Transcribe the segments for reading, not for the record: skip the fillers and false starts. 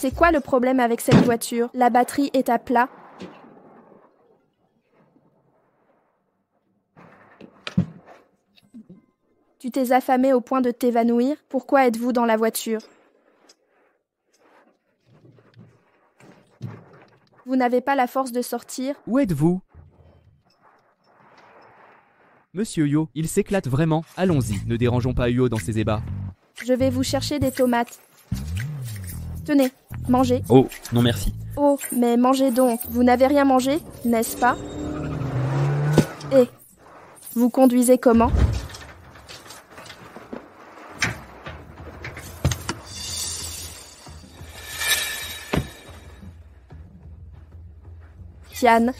C'est quoi le problème avec cette voiture? La batterie est à plat. Tu t'es affamé au point de t'évanouir? Pourquoi êtes-vous dans la voiture? Vous n'avez pas la force de sortir? Où êtes-vous? Monsieur Yo, il s'éclate vraiment. Allons-y, ne dérangeons pas Yo dans ses ébats. Je vais vous chercher des tomates. Tenez, mangez. Oh, non merci. Oh, mais mangez donc. Vous n'avez rien mangé, n'est-ce pas? Et vous conduisez comment? Tian.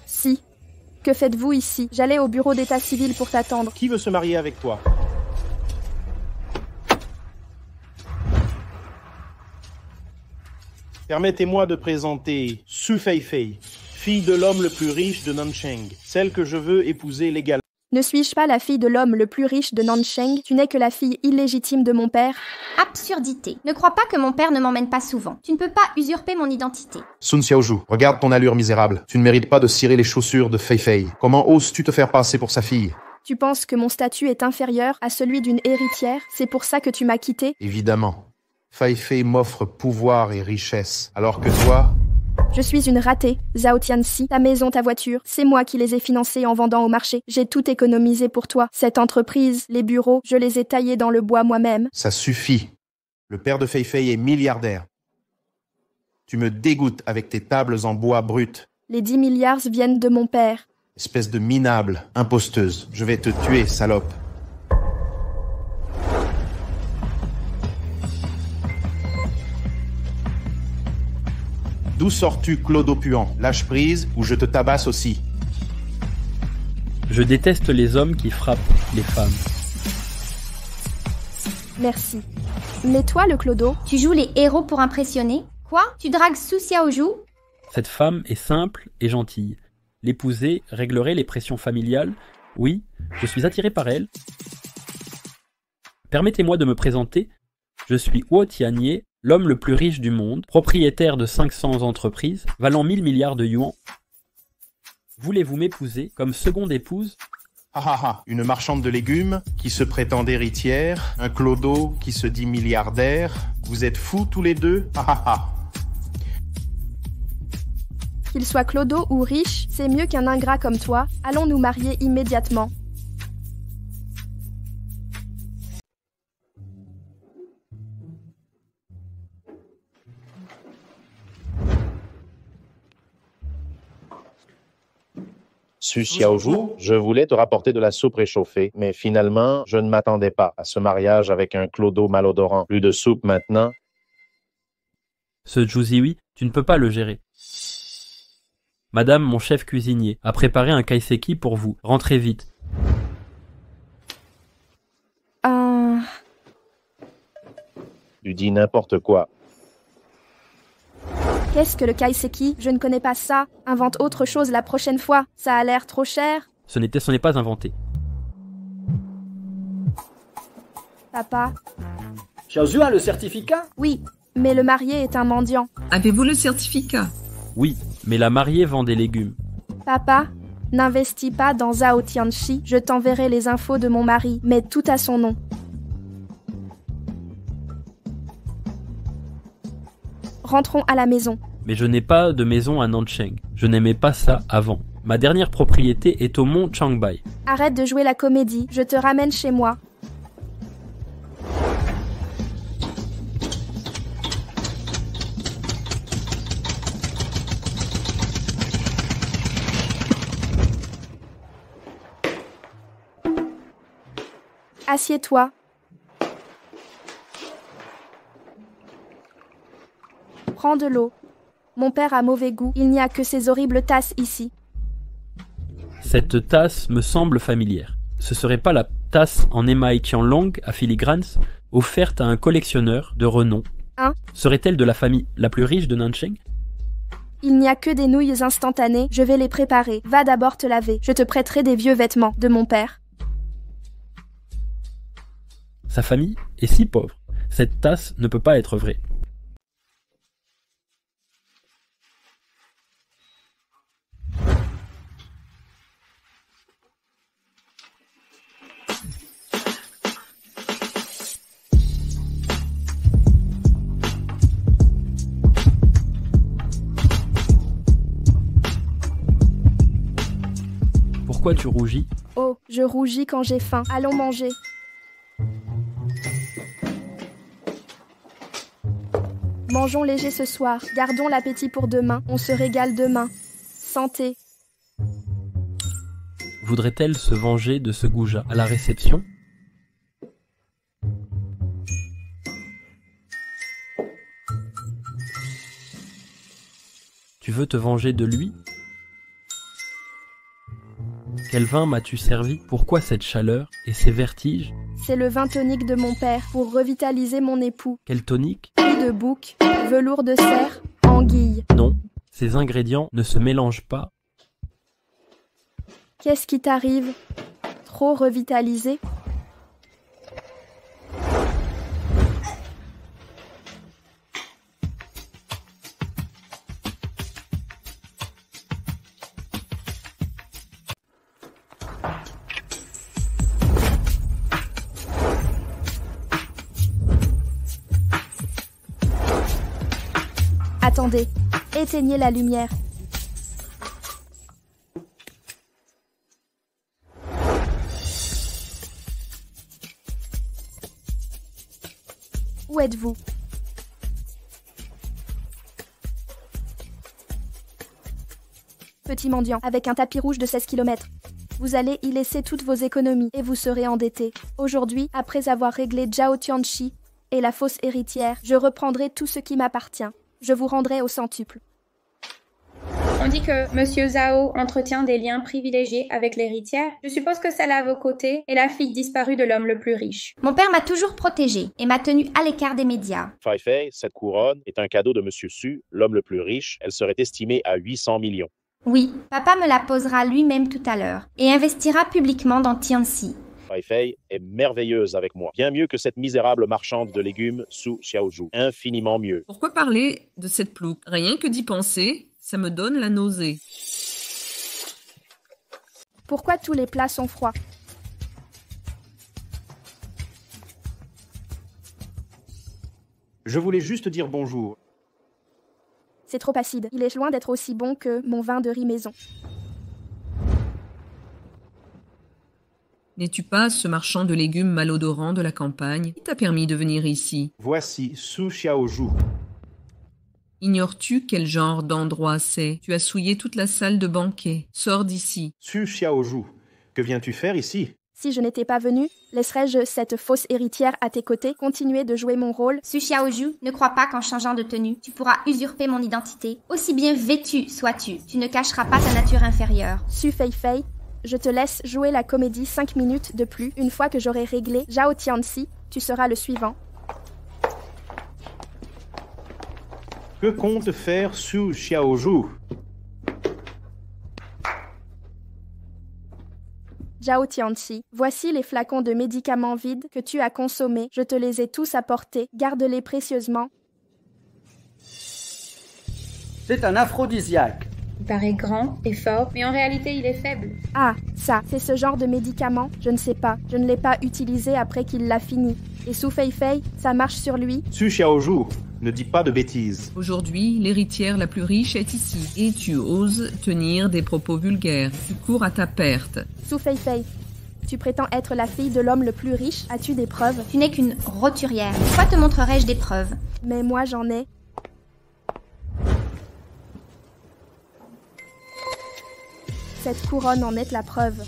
Si. Que faites-vous ici? J'allais au bureau d'état civil pour t'attendre. Qui veut se marier avec toi? Permettez-moi de présenter Su Feifei, fille de l'homme le plus riche de Nancheng, celle que je veux épouser légalement. Ne suis-je pas la fille de l'homme le plus riche de Nancheng? Tu n'es que la fille illégitime de mon père. Absurdité. Ne crois pas que mon père ne m'emmène pas souvent. Tu ne peux pas usurper mon identité. Sun Xiaozhu, regarde ton allure misérable. Tu ne mérites pas de cirer les chaussures de Feifei. Comment oses-tu te faire passer pour sa fille? Tu penses que mon statut est inférieur à celui d'une héritière? C'est pour ça que tu m'as quitté? Évidemment. Feifei m'offre pouvoir et richesse, alors que toi... Je suis une ratée, Zhao Tianxi. Ta maison, ta voiture, c'est moi qui les ai financées en vendant au marché. J'ai tout économisé pour toi. Cette entreprise, les bureaux, je les ai taillés dans le bois moi-même. Ça suffit. Le père de Feifei est milliardaire. Tu me dégoûtes avec tes tables en bois brut. Les 10 milliards viennent de mon père. Espèce de minable, imposteuse. Je vais te tuer, salope. D'où sors-tu, Clodo Puant? Lâche prise ou je te tabasse aussi. Je déteste les hommes qui frappent les femmes. Merci. Mais toi, le clodo? Tu joues les héros pour impressionner? Quoi? Tu dragues Su Xiaozhu? Cette femme est simple et gentille. L'épouser réglerait les pressions familiales. Oui, je suis attiré par elle. Permettez-moi de me présenter. Je suis Huo Tianye, l'homme le plus riche du monde, propriétaire de 500 entreprises, valant 1000 milliards de yuans. Voulez-vous m'épouser comme seconde épouse? Ah ah ah, une marchande de légumes qui se prétend héritière, un clodo qui se dit milliardaire. Vous êtes fous tous les deux? Ah ah ah. Qu'il soit clodo ou riche, c'est mieux qu'un ingrat comme toi. Allons nous marier immédiatement. Su Xiaozhu, je voulais te rapporter de la soupe réchauffée, mais finalement, je ne m'attendais pas à ce mariage avec un clodo malodorant. Plus de soupe maintenant. Ce Juziwi, tu ne peux pas le gérer. Madame, mon chef cuisinier, a préparé un kaiseki pour vous. Rentrez vite. Tu dis n'importe quoi. Qu'est-ce que le kaiseki? Je ne connais pas ça. Invente autre chose la prochaine fois. Ça a l'air trop cher. Ce n'est pas inventé. Papa? Xiaozhu a le certificat? Oui, mais le marié est un mendiant. Avez-vous le certificat? Oui, mais la mariée vend des légumes. Papa, n'investis pas dans Zhao Tianxi. Je t'enverrai les infos de mon mari, mais tout à son nom. Rentrons à la maison. Mais je n'ai pas de maison à Nancheng. Je n'aimais pas ça avant. Ma dernière propriété est au mont Changbai. Arrête de jouer la comédie. Je te ramène chez moi. Assieds-toi. Prends de l'eau. Mon père a mauvais goût. Il n'y a que ces horribles tasses ici. Cette tasse me semble familière. Ce serait pas la tasse en émail Qianlong à filigranes offerte à un collectionneur de renom? Hein? Serait-elle de la famille la plus riche de Nancheng? Il n'y a que des nouilles instantanées. Je vais les préparer. Va d'abord te laver. Je te prêterai des vieux vêtements de mon père. Sa famille est si pauvre. Cette tasse ne peut pas être vraie. Pourquoi tu rougis? Oh, je rougis quand j'ai faim. Allons manger. Mangeons léger ce soir. Gardons l'appétit pour demain. On se régale demain. Santé. Voudrait-elle se venger de ce goujat à la réception? Tu veux te venger de lui? Quel vin m'as-tu servi? Pourquoi cette chaleur et ces vertiges? C'est le vin tonique de mon père pour revitaliser mon époux. Quel tonique? Huile de bouc, velours de cerf, anguille. Non, ces ingrédients ne se mélangent pas. Qu'est-ce qui t'arrive? Trop revitalisé? Attendez, éteignez la lumière. Où êtes-vous? Petit mendiant, avec un tapis rouge de 16 km. Vous allez y laisser toutes vos économies et vous serez endetté. Aujourd'hui, après avoir réglé Zhao Tianxi et la fausse héritière, je reprendrai tout ce qui m'appartient. Je vous rendrai au centuple. On dit que Monsieur Zhao entretient des liens privilégiés avec l'héritière. Je suppose que celle à vos côtés est la fille disparue de l'homme le plus riche. Mon père m'a toujours protégée et m'a tenue à l'écart des médias. Fei Fei, cette couronne est un cadeau de Monsieur Su, l'homme le plus riche. Elle serait estimée à 800 millions. Oui, papa me la posera lui-même tout à l'heure et investira publiquement dans Tianxi. Fei Fei est merveilleuse avec moi. Bien mieux que cette misérable marchande de légumes Su Xiaozhu. Infiniment mieux. Pourquoi parler de cette plouc? Rien que d'y penser, ça me donne la nausée. Pourquoi tous les plats sont froids? Je voulais juste dire bonjour. C'est trop acide. Il est loin d'être aussi bon que mon vin de riz maison. N'es-tu pas ce marchand de légumes malodorants de la campagne qui t'a permis de venir ici? Voici Su Xiaozhu. Ignores-tu quel genre d'endroit c'est? Tu as souillé toute la salle de banquet. Sors d'ici. Su Xiaozhu. Que viens-tu faire ici? Si je n'étais pas venue, laisserais-je cette fausse héritière à tes côtés continuer de jouer mon rôle? Su Xiaozhu, ne crois pas qu'en changeant de tenue, tu pourras usurper mon identité. Aussi bien vêtu sois-tu, tu ne cacheras pas ta nature inférieure. Su Fei Fei, je te laisse jouer la comédie 5 minutes de plus. Une fois que j'aurai réglé Zhao Tianxi, tu seras le suivant. Que compte faire Su Xiaozhu? Zhao Tianxi, voici les flacons de médicaments vides que tu as consommés. Je te les ai tous apportés. Garde-les précieusement. C'est un aphrodisiaque. Il paraît grand et fort, mais en réalité il est faible. Ah, ça, c'est ce genre de médicament? Je ne sais pas. Je ne l'ai pas utilisé après qu'il l'a fini. Et Su Fei Fei, ça marche sur lui? Su Xiaozhu, ne dis pas de bêtises. Aujourd'hui, l'héritière la plus riche est ici. Et tu oses tenir des propos vulgaires. Tu cours à ta perte. Su Fei Fei, tu prétends être la fille de l'homme le plus riche? As-tu des preuves? Tu n'es qu'une roturière. Pourquoi te montrerai-je des preuves? Mais moi, j'en ai. Cette couronne en est la preuve.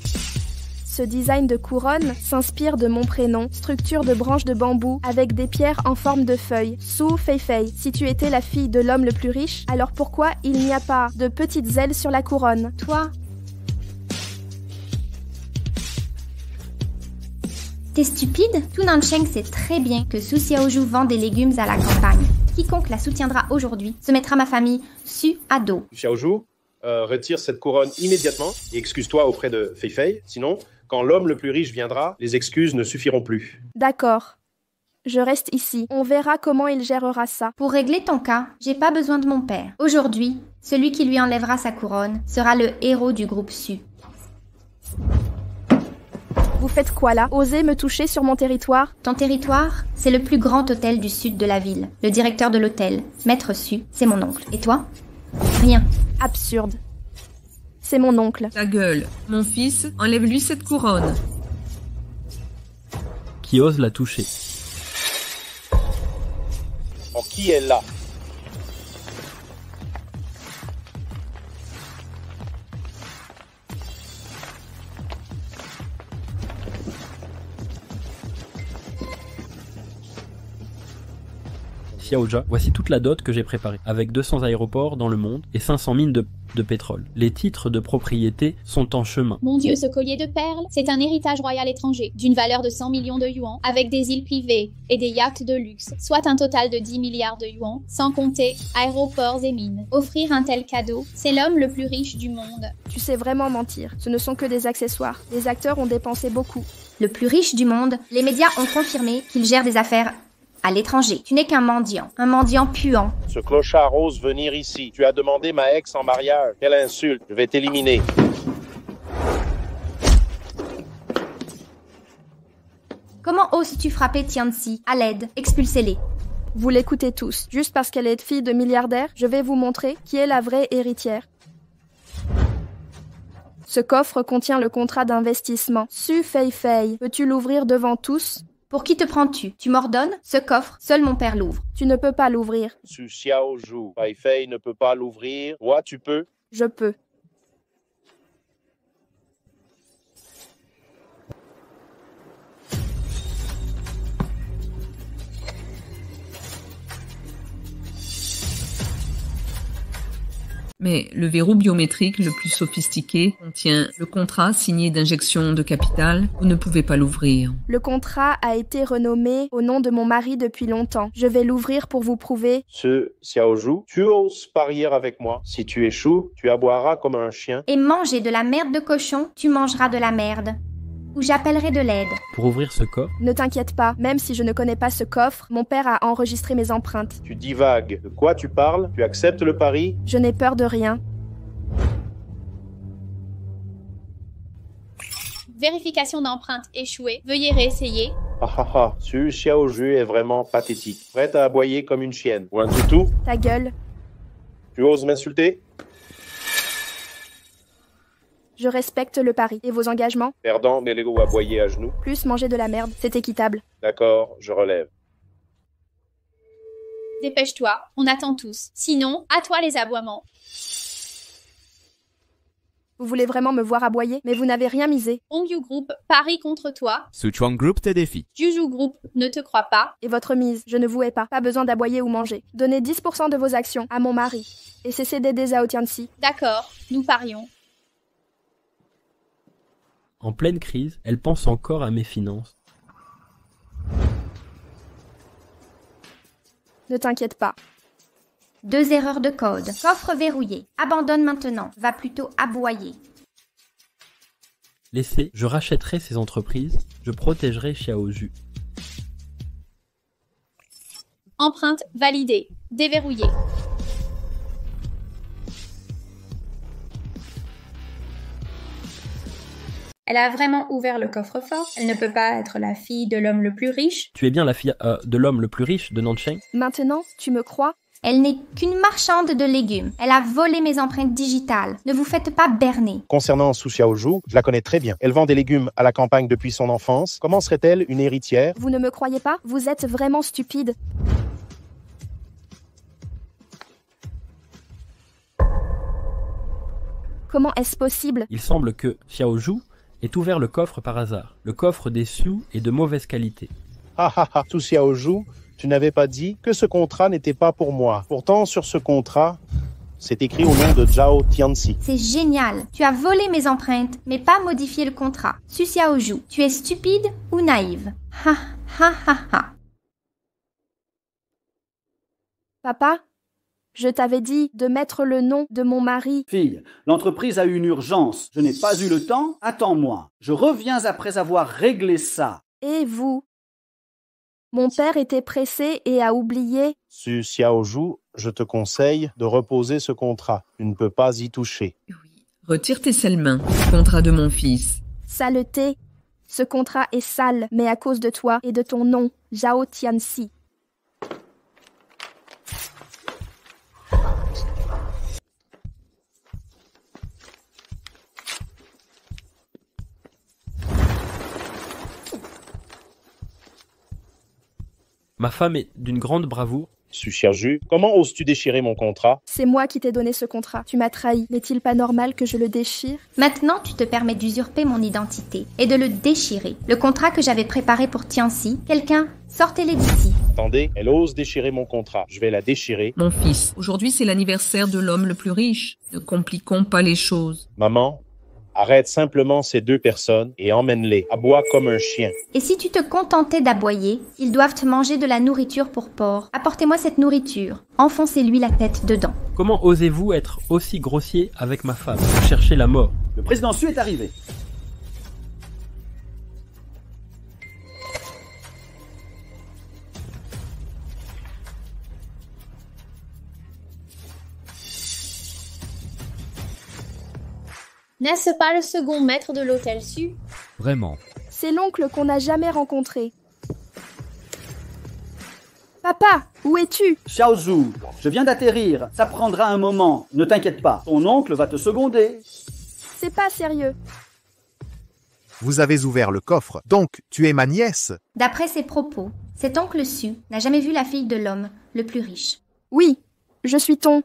Ce design de couronne s'inspire de mon prénom, structure de branches de bambou avec des pierres en forme de feuilles. Su Fei Fei, si tu étais la fille de l'homme le plus riche, alors pourquoi il n'y a pas de petites ailes sur la couronne? Toi? T'es stupide? Tout Nancheng sait très bien que Su Xiaozhu vend des légumes à la campagne. Quiconque la soutiendra aujourd'hui se mettra ma famille Su à dos. Xiaozhu, retire cette couronne immédiatement et excuse-toi auprès de Fei Fei. Sinon, quand l'homme le plus riche viendra, les excuses ne suffiront plus. D'accord. Je reste ici. On verra comment il gérera ça. Pour régler ton cas, j'ai pas besoin de mon père. Aujourd'hui, celui qui lui enlèvera sa couronne sera le héros du groupe Su. Vous faites quoi là? Osez me toucher sur mon territoire? Ton territoire, c'est le plus grand hôtel du sud de la ville. Le directeur de l'hôtel, Maître Su, c'est mon oncle. Et toi? Rien. Absurde. C'est mon oncle. Ta gueule. Mon fils, enlève-lui cette couronne. Qui ose la toucher? Bon, qui est là? Xiaoja, voici toute la dot que j'ai préparée, avec 200 aéroports dans le monde et 500 mines de pétrole. Les titres de propriété sont en chemin. Mon Dieu, ce collier de perles, c'est un héritage royal étranger, d'une valeur de 100 millions de yuans, avec des îles privées et des yachts de luxe, soit un total de 10 milliards de yuans, sans compter aéroports et mines. Offrir un tel cadeau, c'est l'homme le plus riche du monde. Tu sais vraiment mentir. Ce ne sont que des accessoires. Les acteurs ont dépensé beaucoup. Le plus riche du monde, les médias ont confirmé qu'il gère des affaires à l'étranger. Tu n'es qu'un mendiant, un mendiant puant. Ce clochard ose venir ici. Tu as demandé ma ex en mariage. Quelle insulte. Je vais t'éliminer. Comment oses-tu frapper Tianxi? À l'aide, expulsez-les. Vous l'écoutez tous. Juste parce qu'elle est fille de milliardaire, je vais vous montrer qui est la vraie héritière. Ce coffre contient le contrat d'investissement. Su Fei Fei, peux-tu l'ouvrir devant tous? Pour qui te prends-tu? Tu m'ordonnes? Ce coffre, seul mon père l'ouvre. Tu ne peux pas l'ouvrir. Su Xiaozhu. Fei Fei ne peut pas l'ouvrir. Toi, tu peux? Je peux. Mais le verrou biométrique le plus sophistiqué contient le contrat signé d'injection de capital. Vous ne pouvez pas l'ouvrir. Le contrat a été renommé au nom de mon mari depuis longtemps. Je vais l'ouvrir pour vous prouver. Ce Xiaozhu, tu oses parier avec moi. Si tu échoues, tu aboieras comme un chien. Et manger de la merde de cochon, tu mangeras de la merde. Ou j'appellerai de l'aide. Pour ouvrir ce coffre, Ne t'inquiète pas, même si je ne connais pas ce coffre, mon père a enregistré mes empreintes. Tu divagues. De quoi tu parles? Tu acceptes le pari? Je n'ai peur de rien. Vérification d'empreinte échouée. Veuillez réessayer. Ah ah ah, Su Xiaozhu est vraiment pathétique. Prête à aboyer comme une chienne. Point du tout. Ta gueule. Tu oses m'insulter? Je respecte le pari. Et vos engagements? Perdant, mes Lego aboyer à genoux. Plus manger de la merde, c'est équitable. D'accord, je relève. Dépêche-toi, on attend tous. Sinon, à toi les aboiements. Vous voulez vraiment me voir aboyer, mais vous n'avez rien misé. Hongyu Group parie contre toi. Sichuan Group te défie. Juju Group ne te croit pas. Et votre mise, je ne vous hais pas. Pas besoin d'aboyer ou manger. Donnez 10% de vos actions à mon mari. Et cessez d'aider Zhao Tianxi. D'accord, nous parions. en pleine crise, elle pense encore à mes finances. Ne t'inquiète pas. 2 erreurs de code. Coffre verrouillé. Abandonne maintenant. Va plutôt aboyer. Laissez, je rachèterai ces entreprises, je protégerai Xiaozhu. Empreinte validée. Déverrouillée. Elle a vraiment ouvert le coffre-fort. Elle ne peut pas être la fille de l'homme le plus riche. Tu es bien la fille de l'homme le plus riche de Nancheng? Maintenant, tu me crois? Elle n'est qu'une marchande de légumes. Elle a volé mes empreintes digitales. Ne vous faites pas berner. Concernant Su Xiaozhu, je la connais très bien. Elle vend des légumes à la campagne depuis son enfance. Comment serait-elle une héritière? Vous ne me croyez pas? Vous êtes vraiment stupide. Comment est-ce possible? Il semble que Xiaozhu ait ouvert le coffre par hasard. Le coffre des sioux est de mauvaise qualité. Ah ah ah, Su Xiaozhu, tu n'avais pas dit que ce contrat n'était pas pour moi. Pourtant, sur ce contrat, c'est écrit au nom de Zhao Tianxi. C'est génial. Tu as volé mes empreintes, mais pas modifié le contrat. Su Xiaozhu, tu es stupide ou naïve? Ha ha ha ha. Papa, je t'avais dit de mettre le nom de mon mari. Fille, l'entreprise a eu une urgence. Je n'ai pas eu le temps. Attends-moi. Je reviens après avoir réglé ça. Et vous? Mon père était pressé et a oublié. Su Xiaozhu, je te conseille de reposer ce contrat. Tu ne peux pas y toucher. Oui. Retire tes sales mains. Contrat de mon fils. Saleté. Ce contrat est sale, mais à cause de toi et de ton nom, Zhao Tianxi. Ma femme est d'une grande bravoure. Susiaju, comment oses-tu déchirer mon contrat? C'est moi qui t'ai donné ce contrat. Tu m'as trahi. N'est-il pas normal que je le déchire? Maintenant, tu te permets d'usurper mon identité et de le déchirer. Le contrat que j'avais préparé pour Tianxi, quelqu'un, sortez-les d'ici. Attendez, elle ose déchirer mon contrat. Je vais la déchirer. Mon fils, aujourd'hui c'est l'anniversaire de l'homme le plus riche. Ne compliquons pas les choses. Maman, arrête simplement ces deux personnes et emmène-les. Aboie comme un chien. Et si tu te contentais d'aboyer, ils doivent manger de la nourriture pour porc. Apportez-moi cette nourriture. Enfoncez-lui la tête dedans. Comment osez-vous être aussi grossier avec ma femme? Vous cherchez la mort. Le président Su est arrivé. N'est-ce pas le second maître de l'hôtel Su? Vraiment. C'est l'oncle qu'on n'a jamais rencontré. Papa, où es-tu? Xiaozhu, je viens d'atterrir. Ça prendra un moment. Ne t'inquiète pas. Ton oncle va te seconder. C'est pas sérieux. Vous avez ouvert le coffre, donc tu es ma nièce. D'après ses propos, cet oncle Su n'a jamais vu la fille de l'homme le plus riche. Oui, je suis ton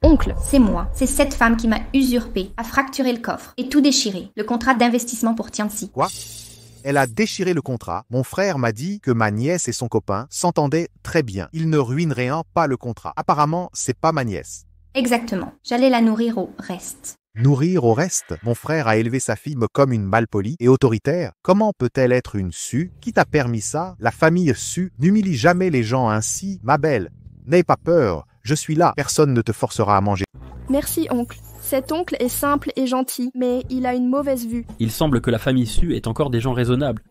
oncle. C'est moi. C'est cette femme qui m'a usurpé, a fracturé le coffre et tout déchiré. Le contrat d'investissement pour Tianxi. Quoi? Elle a déchiré le contrat. Mon frère m'a dit que ma nièce et son copain s'entendaient très bien. Ils ne ruineraient pas le contrat. Apparemment, c'est pas ma nièce. Exactement. J'allais la nourrir au reste. Nourrir au reste? Mon frère a élevé sa fille comme une malpolie et autoritaire. Comment peut-elle être une Su? Qui t'a permis ça? La famille Su n'humilie jamais les gens ainsi, ma belle. N'aie pas peur. Je suis là. Personne ne te forcera à manger. Merci, oncle. Cet oncle est simple et gentil, mais il a une mauvaise vue. Il semble que la famille Su est encore des gens raisonnables.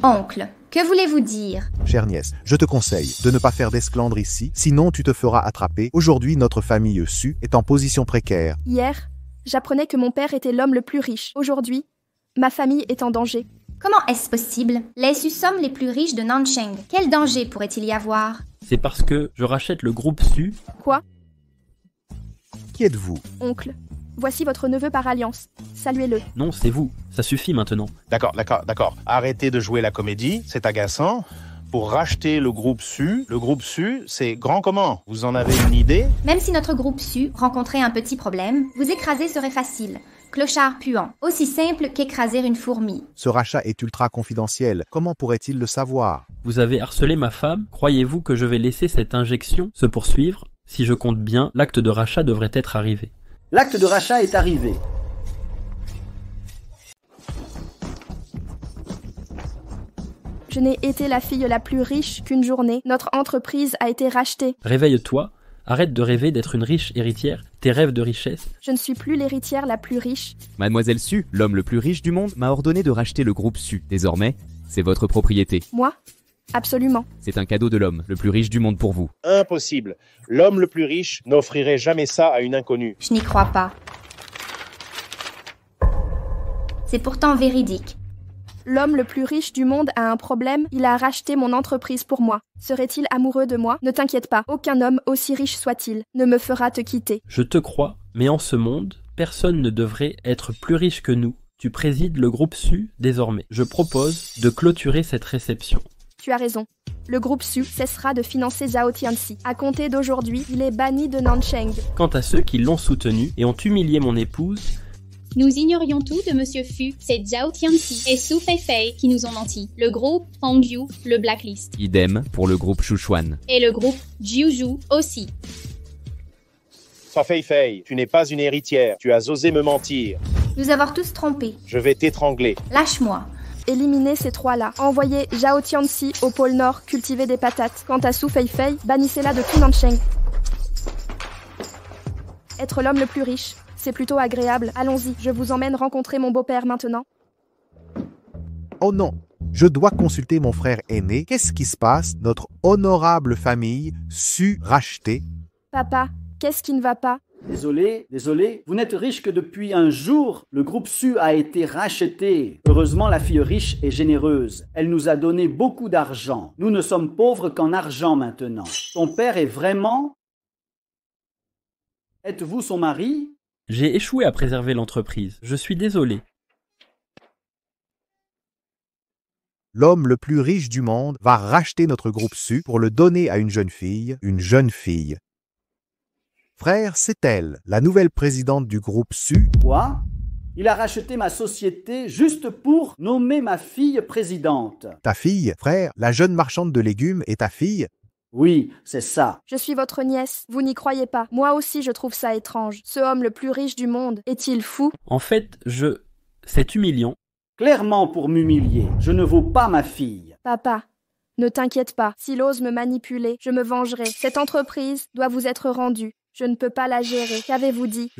Oncle, que voulez-vous dire? Chère nièce, je te conseille de ne pas faire d'esclandre ici, sinon tu te feras attraper. Aujourd'hui, notre famille Su est en position précaire. Hier, j'apprenais que mon père était l'homme le plus riche. Aujourd'hui, ma famille est en danger. Comment est-ce possible? Les Su sommes les plus riches de Nancheng. Quel danger pourrait-il y avoir? C'est parce que je rachète le groupe Su. Quoi? Qui êtes-vous? Oncle, voici votre neveu par alliance. Saluez-le. Non, c'est vous. Ça suffit maintenant. D'accord. Arrêtez de jouer la comédie, c'est agaçant. Pour racheter le groupe Su, c'est grand comment? Vous en avez une idée? Même si notre groupe Su rencontrait un petit problème, vous écraser serait facile. Clochard puant, aussi simple qu'écraser une fourmi. Ce rachat est ultra confidentiel. Comment pourrait-il le savoir? Vous avez harcelé ma femme. Croyez-vous que je vais laisser cette injection se poursuivre? Si je compte bien, l'acte de rachat devrait être arrivé. L'acte de rachat est arrivé. Je n'ai été la fille la plus riche qu'une journée. Notre entreprise a été rachetée. Réveille-toi. Arrête de rêver d'être une riche héritière. Tes rêves de richesse. Je ne suis plus l'héritière la plus riche. Mademoiselle Su, l'homme le plus riche du monde, m'a ordonné de racheter le groupe Su. Désormais, c'est votre propriété. Moi? Absolument. C'est un cadeau de l'homme le plus riche du monde pour vous. Impossible. L'homme le plus riche n'offrirait jamais ça à une inconnue. Je n'y crois pas. C'est pourtant véridique. L'homme le plus riche du monde a un problème, il a racheté mon entreprise pour moi. Serait-il amoureux de moi? Ne t'inquiète pas, aucun homme, aussi riche soit-il, ne me fera te quitter. Je te crois, mais en ce monde, personne ne devrait être plus riche que nous. Tu présides le groupe Su désormais. Je propose de clôturer cette réception. Tu as raison. Le groupe Su cessera de financer Zhao Tianxi. À compter d'aujourd'hui, il est banni de Nancheng. Quant à ceux qui l'ont soutenu et ont humilié mon épouse, Nous ignorions tout de Monsieur Fu, c'est Zhao Tianxi et Su Feifei qui nous ont menti. Le groupe Hongyu le blacklist. Idem pour le groupe Shuchuan. Et le groupe Jiuzhu aussi. Fa Feifei, tu n'es pas une héritière. Tu as osé me mentir. Nous avoir tous trompés. Je vais t'étrangler. Lâche-moi. Éliminez ces trois-là. Envoyez Zhao Tianxi au pôle Nord cultiver des patates. Quant à Su Feifei, bannissez-la de tout Nancheng. Être l'homme le plus riche, c'est plutôt agréable. Allons-y, je vous emmène rencontrer mon beau-père maintenant. Oh non, je dois consulter mon frère aîné. Qu'est-ce qui se passe? Notre honorable famille Su racheter. Papa, qu'est-ce qui ne va pas? Désolé, vous n'êtes riche que depuis un jour. Le groupe Su a été racheté. Heureusement, la fille riche est généreuse. Elle nous a donné beaucoup d'argent. Nous ne sommes pauvres qu'en argent maintenant. Ton père est vraiment... Êtes-vous son mari? j'ai échoué à préserver l'entreprise. Je suis désolé. l'homme le plus riche du monde va racheter notre groupe Su pour le donner à une jeune fille, Frère, c'est elle, la nouvelle présidente du groupe Su. Quoi? Il a racheté ma société juste pour nommer ma fille présidente. Ta fille, frère, la jeune marchande de légumes est ta fille? Oui, c'est ça. Je suis votre nièce, vous n'y croyez pas. Moi aussi je trouve ça étrange. Ce homme le plus riche du monde, est-il fou? En fait, c'est humiliant. Clairement pour m'humilier, je ne vaux pas ma fille. Papa, ne t'inquiète pas. S'il ose me manipuler, je me vengerai. Cette entreprise doit vous être rendue. Je ne peux pas la gérer. Qu'avez-vous dit?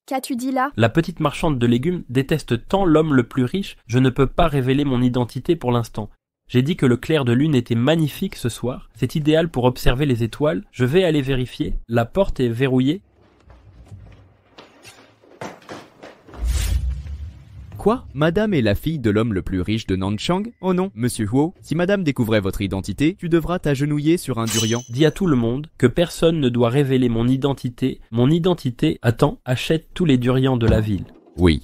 Qu'as-tu dit là? La petite marchande de légumes déteste tant l'homme le plus riche, je ne peux pas révéler mon identité pour l'instant. J'ai dit que le clair de lune était magnifique ce soir. C'est idéal pour observer les étoiles. Je vais aller vérifier. La porte est verrouillée. Quoi? Madame est la fille de l'homme le plus riche de Nanchang? Oh non, Monsieur Huo, si Madame découvrait votre identité, tu devras t'agenouiller sur un durian. Dis à tout le monde que personne ne doit révéler mon identité. Mon identité, attends, achète tous les durians de la ville. Oui.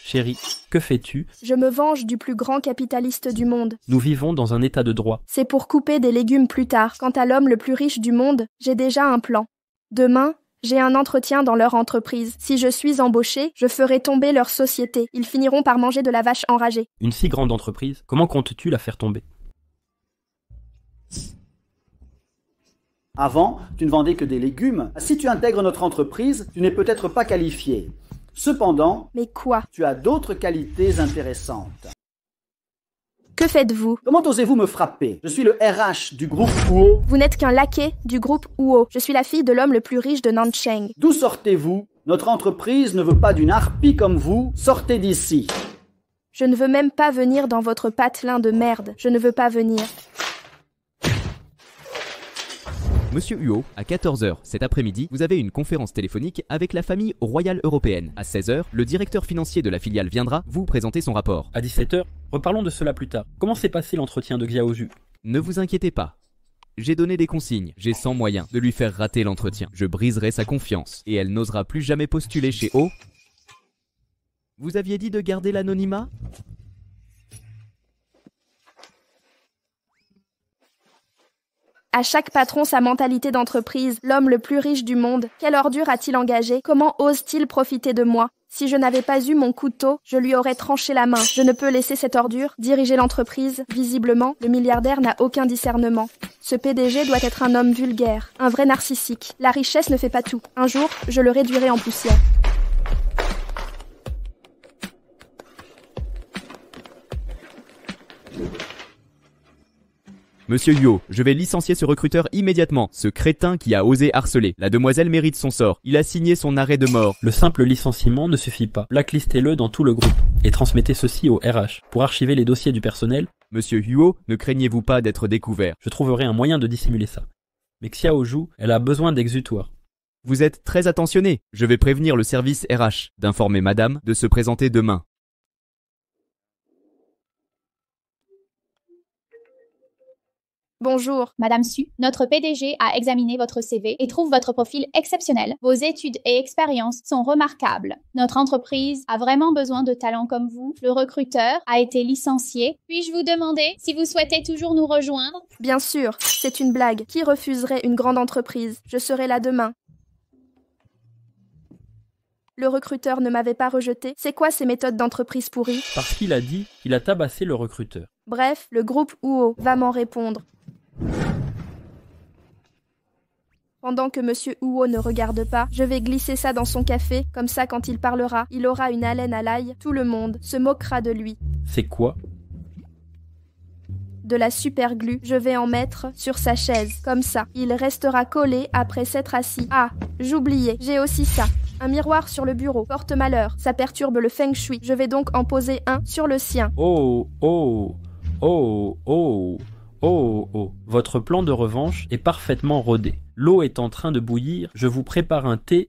Chérie, que fais-tu? Je me venge du plus grand capitaliste du monde. Nous vivons dans un état de droit. C'est pour couper des légumes plus tard. Quant à l'homme le plus riche du monde, j'ai déjà un plan. Demain, j'ai un entretien dans leur entreprise. Si je suis embauché, je ferai tomber leur société. Ils finiront par manger de la vache enragée. Une si grande entreprise, comment comptes-tu la faire tomber? Avant, tu ne vendais que des légumes. Si tu intègres notre entreprise, tu n'es peut-être pas qualifié. Cependant, mais quoi? Tu as d'autres qualités intéressantes. Que faites-vous? Comment osez-vous me frapper? Je suis le RH du groupe Huo. Vous n'êtes qu'un laquais du groupe Huo. Je suis la fille de l'homme le plus riche de Nanchang. D'où sortez-vous? Notre entreprise ne veut pas d'une harpie comme vous. Sortez d'ici. Je ne veux même pas venir dans votre patelin de merde. Je ne veux pas venir. Monsieur Huo, à 14h cet après-midi, vous avez une conférence téléphonique avec la famille royale européenne. À 16h, le directeur financier de la filiale viendra vous présenter son rapport. À 17h, reparlons de cela plus tard. Comment s'est passé l'entretien de Xiaoju? Ne vous inquiétez pas. J'ai donné des consignes. J'ai 100 moyens de lui faire rater l'entretien. Je briserai sa confiance et elle n'osera plus jamais postuler chez O. Vous aviez dit de garder l'anonymat? À chaque patron sa mentalité d'entreprise, l'homme le plus riche du monde. Quelle ordure a-t-il engagé? Comment ose-t-il profiter de moi? Si je n'avais pas eu mon couteau, je lui aurais tranché la main. Je ne peux laisser cette ordure diriger l'entreprise. Visiblement, le milliardaire n'a aucun discernement. Ce PDG doit être un homme vulgaire, un vrai narcissique. La richesse ne fait pas tout. Un jour, je le réduirai en poussière. Monsieur Huo, je vais licencier ce recruteur immédiatement. Ce crétin qui a osé harceler. La demoiselle mérite son sort. Il a signé son arrêt de mort. Le simple licenciement ne suffit pas. Blacklistez-le dans tout le groupe et transmettez ceci au RH pour archiver les dossiers du personnel. Monsieur Huo, ne craignez-vous pas d'être découvert? Je trouverai un moyen de dissimuler ça. Mais Xiaoju, elle a besoin d'exutoire. Vous êtes très attentionné. Je vais prévenir le service RH d'informer madame de se présenter demain. Bonjour. Madame Su, notre PDG a examiné votre CV et trouve votre profil exceptionnel. Vos études et expériences sont remarquables. Notre entreprise a vraiment besoin de talents comme vous. Le recruteur a été licencié. Puis-je vous demander si vous souhaitez toujours nous rejoindre? Bien sûr, c'est une blague. Qui refuserait une grande entreprise? Je serai là demain. Le recruteur ne m'avait pas rejeté. C'est quoi ces méthodes d'entreprise pourries? Parce qu'il a dit qu'il a tabassé le recruteur. Bref, le groupe Huo va m'en répondre. Pendant que Monsieur Huo ne regarde pas, je vais glisser ça dans son café, comme ça quand il parlera, il aura une haleine à l'ail, tout le monde se moquera de lui. C'est quoi? De la super glue, je vais en mettre sur sa chaise, comme ça. Il restera collé après s'être assis. Ah, j'oubliais, j'ai aussi ça. Un miroir sur le bureau, porte malheur, ça perturbe le feng shui. Je vais donc en poser un sur le sien. Oh, oh, oh, oh. Oh, oh, votre plan de revanche est parfaitement rodé. L'eau est en train de bouillir, je vous prépare un thé.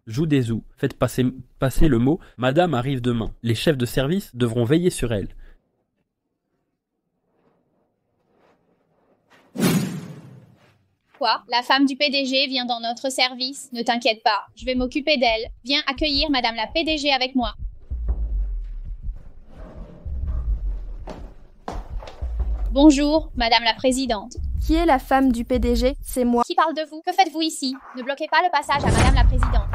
Joue des ou, faites passer le mot, madame arrive demain. Les chefs de service devront veiller sur elle. Quoi? La femme du PDG vient dans notre service. Ne t'inquiète pas, je vais m'occuper d'elle. Viens accueillir Madame la PDG avec moi. Bonjour, Madame la Présidente. Qui est la femme du PDG? C'est moi. Qui parle de vous? Que faites-vous ici? Ne bloquez pas le passage à Madame la Présidente.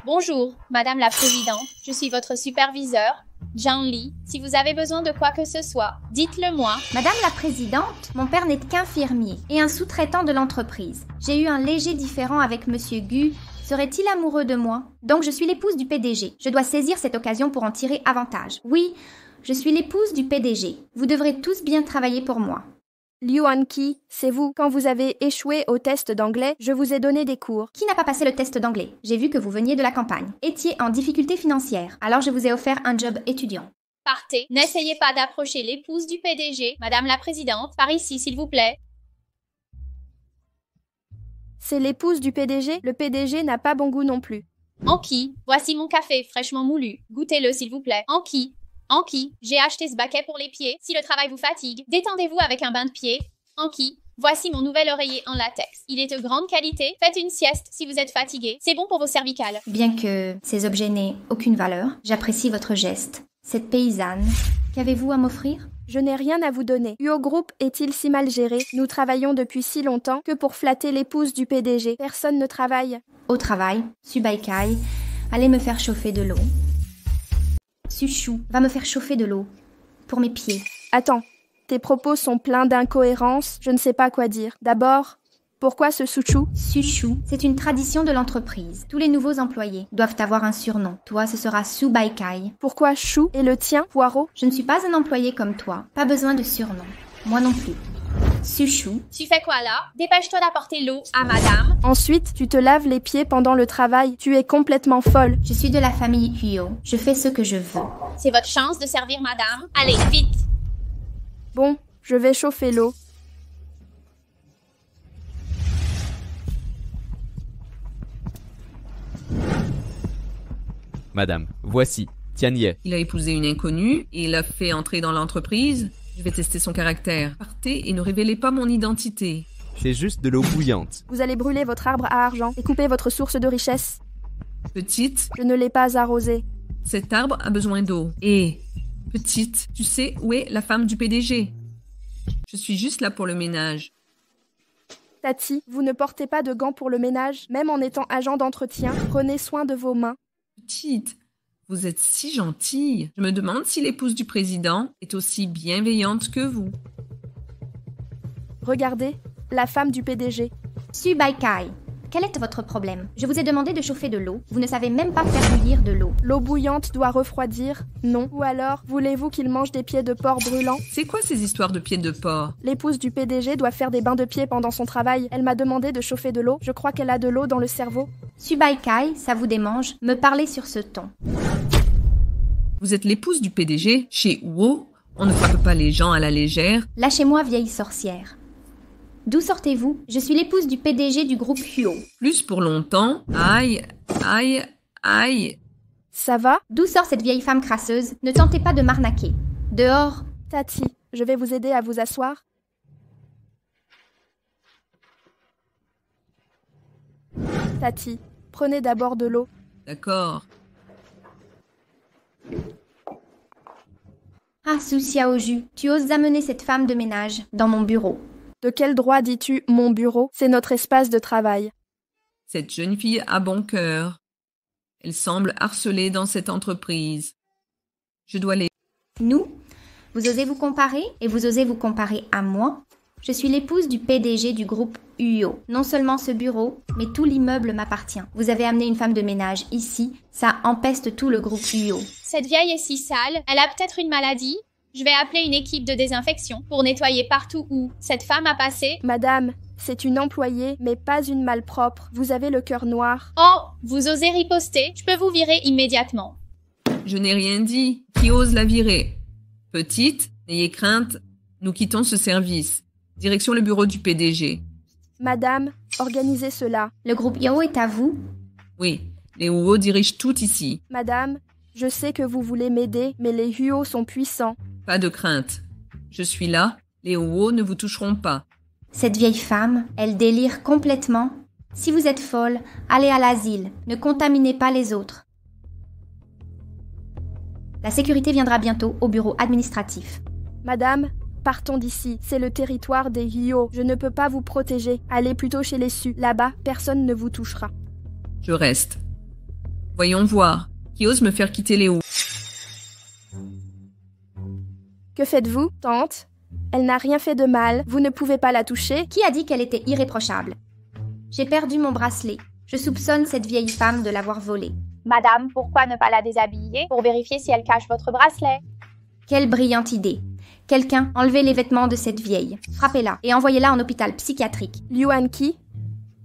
Bonjour, Madame la Présidente. Je suis votre superviseur, Jean Lee. Si vous avez besoin de quoi que ce soit, dites-le moi. Madame la Présidente, mon père n'est qu'infirmier et un sous-traitant de l'entreprise. J'ai eu un léger différend avec Monsieur Gu. Serait-il amoureux de moi? Donc je suis l'épouse du PDG. Je dois saisir cette occasion pour en tirer avantage. Oui, je suis l'épouse du PDG. Vous devrez tous bien travailler pour moi. Liu Anqi, c'est vous. Quand vous avez échoué au test d'anglais, je vous ai donné des cours. Qui n'a pas passé le test d'anglais? J'ai vu que vous veniez de la campagne. Étiez en difficulté financière. Alors je vous ai offert un job étudiant. Partez. N'essayez pas d'approcher l'épouse du PDG, Madame la Présidente. Par ici, s'il vous plaît. C'est l'épouse du PDG? Le PDG n'a pas bon goût non plus. Anqi, voici mon café fraîchement moulu. Goûtez-le, s'il vous plaît. Anqi, j'ai acheté ce baquet pour les pieds. Si le travail vous fatigue, détendez-vous avec un bain de pied. Anqi, voici mon nouvel oreiller en latex. Il est de grande qualité. Faites une sieste si vous êtes fatigué. C'est bon pour vos cervicales. Bien que ces objets n'aient aucune valeur, j'apprécie votre geste. Cette paysanne, qu'avez-vous à m'offrir? Je n'ai rien à vous donner. Huo Group est-il si mal géré? Nous travaillons depuis si longtemps que pour flatter l'épouse du PDG. Personne ne travaille. Au travail, Subaikai, allez me faire chauffer de l'eau. Suchu va me faire chauffer de l'eau. Pour mes pieds. Attends, tes propos sont pleins d'incohérences, je ne sais pas quoi dire. D'abord, pourquoi ce Suchu? Suchu, c'est une tradition de l'entreprise. Tous les nouveaux employés doivent avoir un surnom. Toi, ce sera Subaikai. Pourquoi Chou et le tien, Poireau? Je ne suis pas un employé comme toi. Pas besoin de surnom. Moi non plus. Suchu. Tu fais quoi là? Dépêche-toi d'apporter l'eau à madame. Ensuite, tu te laves les pieds pendant le travail. Tu es complètement folle. Je suis de la famille Huo. Je fais ce que je veux. C'est votre chance de servir madame. Allez, vite. Bon, je vais chauffer l'eau. Madame, voici, Tianye. Il a épousé une inconnue et l'a fait entrer dans l'entreprise. Je vais tester son caractère. Partez et ne révélez pas mon identité. C'est juste de l'eau bouillante. Vous allez brûler votre arbre à argent et couper votre source de richesse. Petite, Je ne l'ai pas arrosé. cet arbre a besoin d'eau. Et, petite, tu sais où est la femme du PDG? Je suis juste là pour le ménage. Tati, vous ne portez pas de gants pour le ménage, même en étant agent d'entretien. Prenez soin de vos mains. Petite, vous êtes si gentille. Je me demande si l'épouse du président est aussi bienveillante que vous. Regardez, la femme du PDG. Subaikai, quel est votre problème? Je vous ai demandé de chauffer de l'eau. Vous ne savez même pas faire bouillir de l'eau. L'eau bouillante doit refroidir? Non. Ou alors, voulez-vous qu'il mange des pieds de porc brûlants? C'est quoi ces histoires de pieds de porc? L'épouse du PDG doit faire des bains de pieds pendant son travail. Elle m'a demandé de chauffer de l'eau. Je crois qu'elle a de l'eau dans le cerveau. Subaikai, ça vous démange? Me parlez sur ce ton. Vous êtes l'épouse du PDG? Chez Huo, on ne frappe pas les gens à la légère. Lâchez-moi, vieille sorcière. D'où sortez-vous? Je suis l'épouse du PDG du groupe Huo. Plus pour longtemps. Aïe, aïe, aïe. Ça va? D'où sort cette vieille femme crasseuse? Ne tentez pas de m'arnaquer. Dehors. Tati, je vais vous aider à vous asseoir. Tati, prenez d'abord de l'eau. D'accord. Ah, Su Xiaoju, tu oses amener cette femme de ménage dans mon bureau. De quel droit dis-tu « mon bureau » ? C'est notre espace de travail. Cette jeune fille a bon cœur. Elle semble harcelée dans cette entreprise. Je dois les... Nous? Vous osez vous comparer? Et vous osez vous comparer à moi? Je suis l'épouse du PDG du groupe Huo. Non seulement ce bureau, mais tout l'immeuble m'appartient. Vous avez amené une femme de ménage ici, ça empeste tout le groupe Huo. Cette vieille est si sale, elle a peut-être une maladie. Je vais appeler une équipe de désinfection pour nettoyer partout où cette femme a passé. Madame, c'est une employée, mais pas une malpropre. Vous avez le cœur noir. Oh, vous osez riposter? Je peux vous virer immédiatement. Je n'ai rien dit. Qui ose la virer? Petite, n'ayez crainte, nous quittons ce service. Direction le bureau du PDG. Madame, organisez cela. Le groupe Huo est à vous? Oui, les Huo dirigent tout ici. Madame, je sais que vous voulez m'aider, mais les Huo sont puissants. Pas de crainte. Je suis là, les Huo ne vous toucheront pas. Cette vieille femme, elle délire complètement. Si vous êtes folle, allez à l'asile, ne contaminez pas les autres. La sécurité viendra bientôt au bureau administratif. Madame, partons d'ici. C'est le territoire des Hyo. Je ne peux pas vous protéger. Allez plutôt chez les Su. Là-bas, personne ne vous touchera. Je reste. Voyons voir. Qui ose me faire quitter les Wu? Que faites-vous, tante? Elle n'a rien fait de mal. Vous ne pouvez pas la toucher. Qui a dit qu'elle était irréprochable? J'ai perdu mon bracelet. Je soupçonne cette vieille femme de l'avoir volé. Madame, pourquoi ne pas la déshabiller pour vérifier si elle cache votre bracelet? Quelle brillante idée. Quelqu'un, enlevez les vêtements de cette vieille. Frappez-la et envoyez-la en hôpital psychiatrique. Liu Anqi,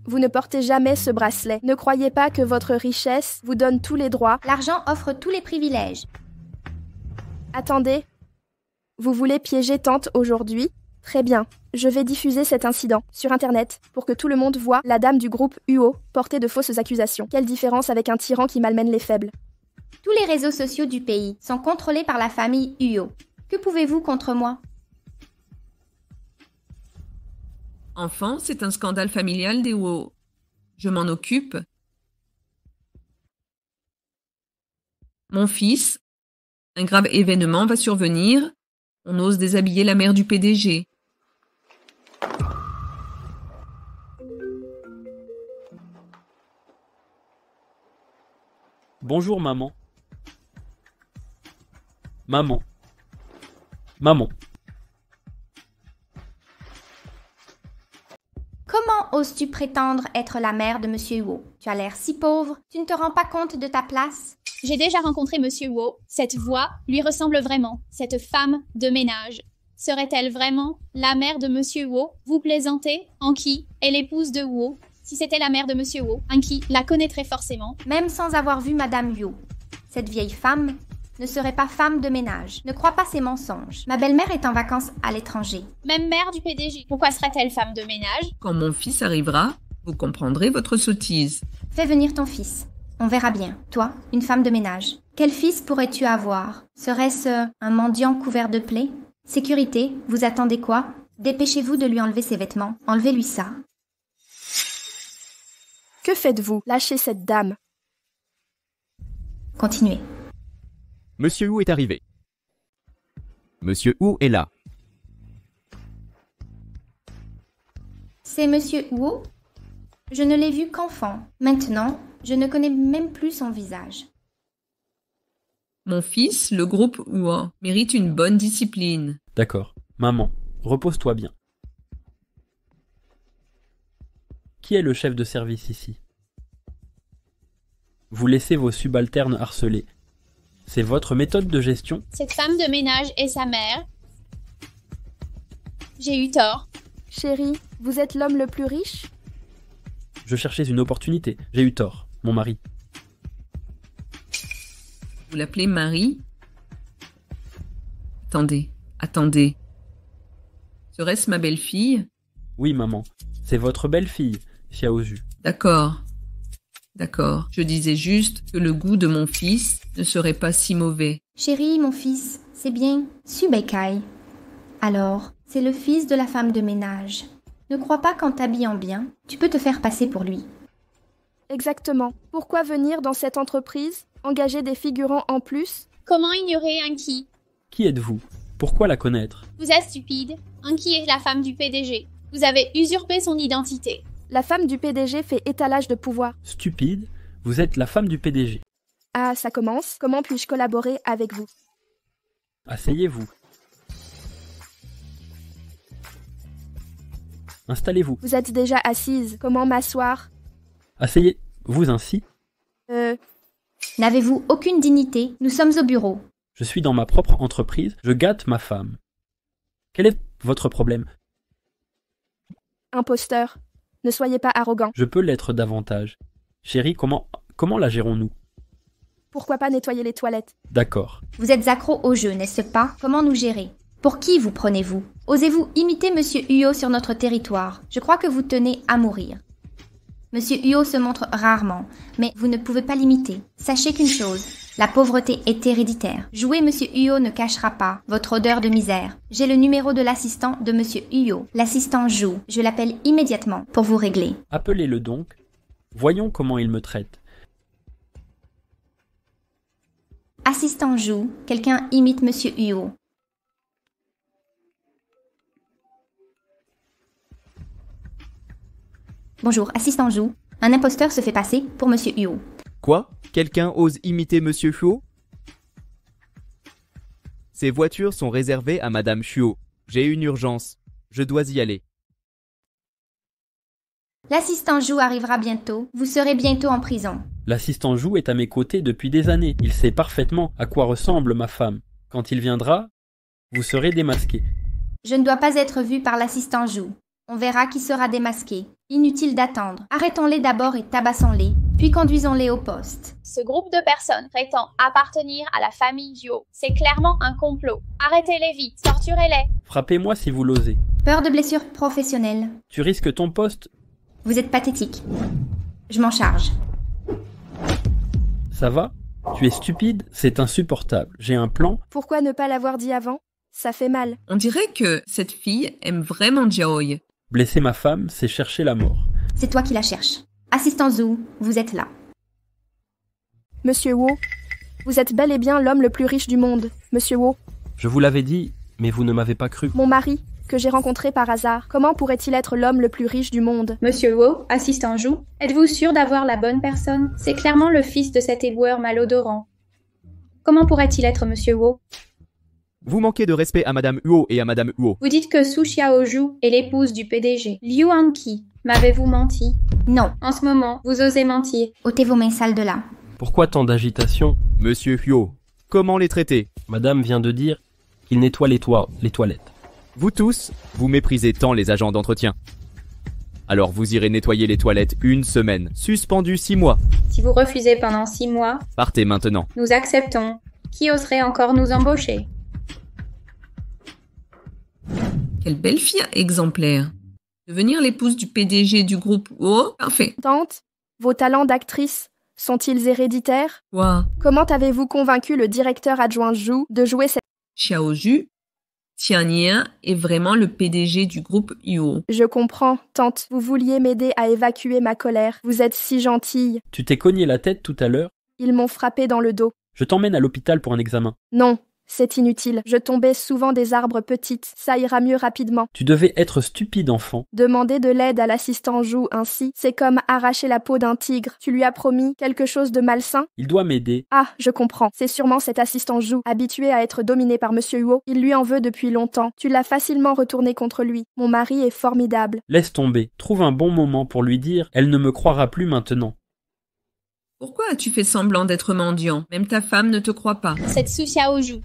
vous ne portez jamais ce bracelet. Ne croyez pas que votre richesse vous donne tous les droits. L'argent offre tous les privilèges. Attendez. Vous voulez piéger tante aujourd'hui? Très bien. Je vais diffuser cet incident sur Internet pour que tout le monde voie la dame du groupe UO porter de fausses accusations. Quelle différence avec un tyran qui malmène les faibles? Tous les réseaux sociaux du pays sont contrôlés par la famille UO. Que pouvez-vous contre moi? Enfant, c'est un scandale familial des Wu. Je m'en occupe. Mon fils, un grave événement va survenir. On ose déshabiller la mère du PDG. Bonjour maman. Maman. Maman. Comment oses-tu prétendre être la mère de Monsieur Huo? Tu as l'air si pauvre, tu ne te rends pas compte de ta place? J'ai déjà rencontré Monsieur Huo. Cette voix lui ressemble vraiment. Cette femme de ménage. Serait-elle vraiment la mère de Monsieur Huo? Vous plaisantez? Anqi est l'épouse de Huo. Si c'était la mère de Monsieur Huo, Anqi la connaîtrait forcément. Même sans avoir vu Madame Huo, cette vieille femme ne serait pas femme de ménage. Ne crois pas ces mensonges. Ma belle-mère est en vacances à l'étranger. Même mère du PDG. Pourquoi serait-elle femme de ménage? Quand mon fils arrivera, vous comprendrez votre sottise. Fais venir ton fils. On verra bien. Toi, une femme de ménage. Quel fils pourrais-tu avoir? Serait-ce un mendiant couvert de plaies? Sécurité, vous attendez quoi? Dépêchez-vous de lui enlever ses vêtements. Enlevez-lui ça. Que faites-vous? Lâchez cette dame. Continuez. Monsieur Wu est arrivé. Monsieur Wu est là. C'est Monsieur Huo? Je ne l'ai vu qu'enfant. Maintenant, je ne connais même plus son visage. Mon fils, le groupe Wu, mérite une bonne discipline. D'accord. Maman, repose-toi bien. Qui est le chef de service ici? Vous laissez vos subalternes harceler. C'est votre méthode de gestion? Cette femme de ménage est sa mère. J'ai eu tort. Chérie, vous êtes l'homme le plus riche? Je cherchais une opportunité. J'ai eu tort. Mon mari. Vous l'appelez Marie? Attendez. Serait-ce ma belle-fille? Oui, maman. C'est votre belle-fille, Xiaozu. D'accord. Je disais juste que le goût de mon fils ne serait pas si mauvais. Chérie, mon fils, c'est bien Su Beikai. Alors, c'est le fils de la femme de ménage. Ne crois pas qu'en t'habillant bien, tu peux te faire passer pour lui. Exactement. Pourquoi venir dans cette entreprise? Engager des figurants en plus? Comment ignorer Anqi? Qui êtes-vous? Pourquoi la connaître? Vous êtes stupide. Anqi est la femme du PDG. Vous avez usurpé son identité. La femme du PDG fait étalage de pouvoir. Stupide? Vous êtes la femme du PDG. Ah, ça commence. Comment puis-je collaborer avec vous? Asseyez-vous. Installez-vous. Vous êtes déjà assise. Comment m'asseoir? Asseyez-vous ainsi. N'avez-vous aucune dignité? Nous sommes au bureau. Je suis dans ma propre entreprise. Je gâte ma femme. Quel est votre problème? Imposteur. Ne soyez pas arrogant. Je peux l'être davantage. Chérie, comment la gérons-nous? Pourquoi pas nettoyer les toilettes? D'accord. Vous êtes accro au jeu, n'est-ce pas? Comment nous gérer? Pour qui vous prenez-vous? Osez-vous imiter Monsieur Huo sur notre territoire? Je crois que vous tenez à mourir. Monsieur Huo se montre rarement, mais vous ne pouvez pas l'imiter. Sachez qu'une chose, La pauvreté est héréditaire. Jouer Monsieur Huot ne cachera pas votre odeur de misère. J'ai le numéro de l'assistant de Monsieur Huot. L'assistant joue. Je l'appelle immédiatement pour vous régler. Appelez-le donc. Voyons comment il me traite. Assistant joue. Quelqu'un imite Monsieur Huot. Bonjour, assistant joue. Un imposteur se fait passer pour Monsieur Huot. Quoi? Quelqu'un ose imiter Monsieur Huot? Ces voitures sont réservées à Madame Huot. J'ai une urgence. Je dois y aller. L'assistant joue arrivera bientôt. Vous serez bientôt en prison. L'assistant Jou est à mes côtés depuis des années. Il sait parfaitement à quoi ressemble ma femme. Quand il viendra, vous serez démasqué. Je ne dois pas être vu par l'assistant joue. On verra qui sera démasqué. Inutile d'attendre. Arrêtons-les d'abord et tabassons-les, puis conduisons-les au poste. Ce groupe de personnes prétend appartenir à la famille Huot. C'est clairement un complot. Arrêtez-les vite, torturez-les. Frappez-moi si vous l'osez. Peur de blessures professionnelles. Tu risques ton poste. Vous êtes pathétique. Je m'en charge. Ça va? Tu es stupide? C'est insupportable. J'ai un plan. Pourquoi ne pas l'avoir dit avant? Ça fait mal. On dirait que cette fille aime vraiment Jiaoy. Blesser ma femme, c'est chercher la mort. C'est toi qui la cherches. Assistant Zhou, vous êtes là. Monsieur Huot, vous êtes bel et bien l'homme le plus riche du monde. Monsieur Huot. Je vous l'avais dit, mais vous ne m'avez pas cru. Mon mari, que j'ai rencontré par hasard, comment pourrait-il être l'homme le plus riche du monde? Monsieur Huot, assistant Jou, êtes-vous sûr d'avoir la bonne personne? C'est clairement le fils de cet éboueur malodorant. Comment pourrait-il être Monsieur Huot? Vous manquez de respect à Madame Huot et à Madame Huot. Vous dites que Su Xiaozhu est l'épouse du PDG. Liu Anqi, m'avez-vous menti? Non. En ce moment, vous osez mentir. Ôtez vos mains sales de là. Pourquoi tant d'agitation? Monsieur Huot, comment les traiter? Madame vient de dire qu'il nettoie les toilettes. Vous tous, vous méprisez tant les agents d'entretien. Alors vous irez nettoyer les toilettes une semaine, suspendu 6 mois. Si vous refusez pendant 6 mois, Partez maintenant. nous acceptons. Qui oserait encore nous embaucher? Quelle belle fille exemplaire. Devenir l'épouse du PDG du groupe Huot? Parfait. Tante, vos talents d'actrice sont-ils héréditaires? Quoi? Comment avez-vous convaincu le directeur adjoint Zhu de jouer cette... Xiaozhu, Tianyan est vraiment le PDG du groupe Huot. Je comprends, tante. Vous vouliez m'aider à évacuer ma colère. Vous êtes si gentille. Tu t'es cogné la tête tout à l'heure? Ils m'ont frappé dans le dos. Je t'emmène à l'hôpital pour un examen. Non, c'est inutile. Je tombais souvent des arbres petites. Ça ira mieux rapidement. Tu devais être stupide, enfant. Demander de l'aide à l'assistant Zhou ainsi, c'est comme arracher la peau d'un tigre. Tu lui as promis quelque chose de malsain? Il doit m'aider. Ah, je comprends. C'est sûrement cet assistant Zhou, habitué à être dominé par Monsieur Huot. Il lui en veut depuis longtemps. Tu l'as facilement retourné contre lui. Mon mari est formidable. Laisse tomber. Trouve un bon moment pour lui dire. Elle ne me croira plus maintenant. Pourquoi as-tu fait semblant d'être mendiant? Même ta femme ne te croit pas. Cette Su Xiaozhu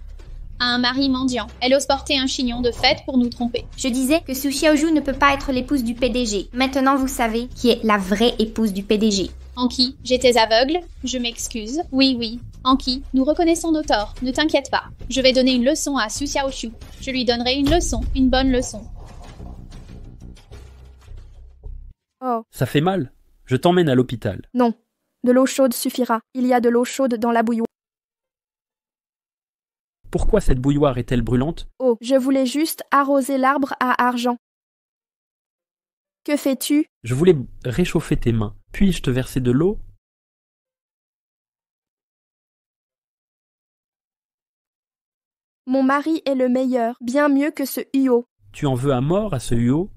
a un mari mendiant. Elle ose porter un chignon de fête pour nous tromper. Je disais que Su Xiaozhu ne peut pas être l'épouse du PDG. Maintenant, vous savez qui est la vraie épouse du PDG. Anki, j'étais aveugle, je m'excuse. Oui. Anki, nous reconnaissons nos torts, ne t'inquiète pas. Je vais donner une leçon à Su Xiaozhu. Je lui donnerai une leçon, une bonne leçon. Oh, Ça fait mal. Je t'emmène à l'hôpital. non. De l'eau chaude suffira. Il y a de l'eau chaude dans la bouilloire. Pourquoi cette bouilloire est-elle brûlante? Oh, je voulais juste arroser l'arbre à argent. Que fais-tu? Je voulais réchauffer tes mains. Puis-je te verser de l'eau? Mon mari est le meilleur, bien mieux que ce Huot. Tu en veux à mort à ce Huot?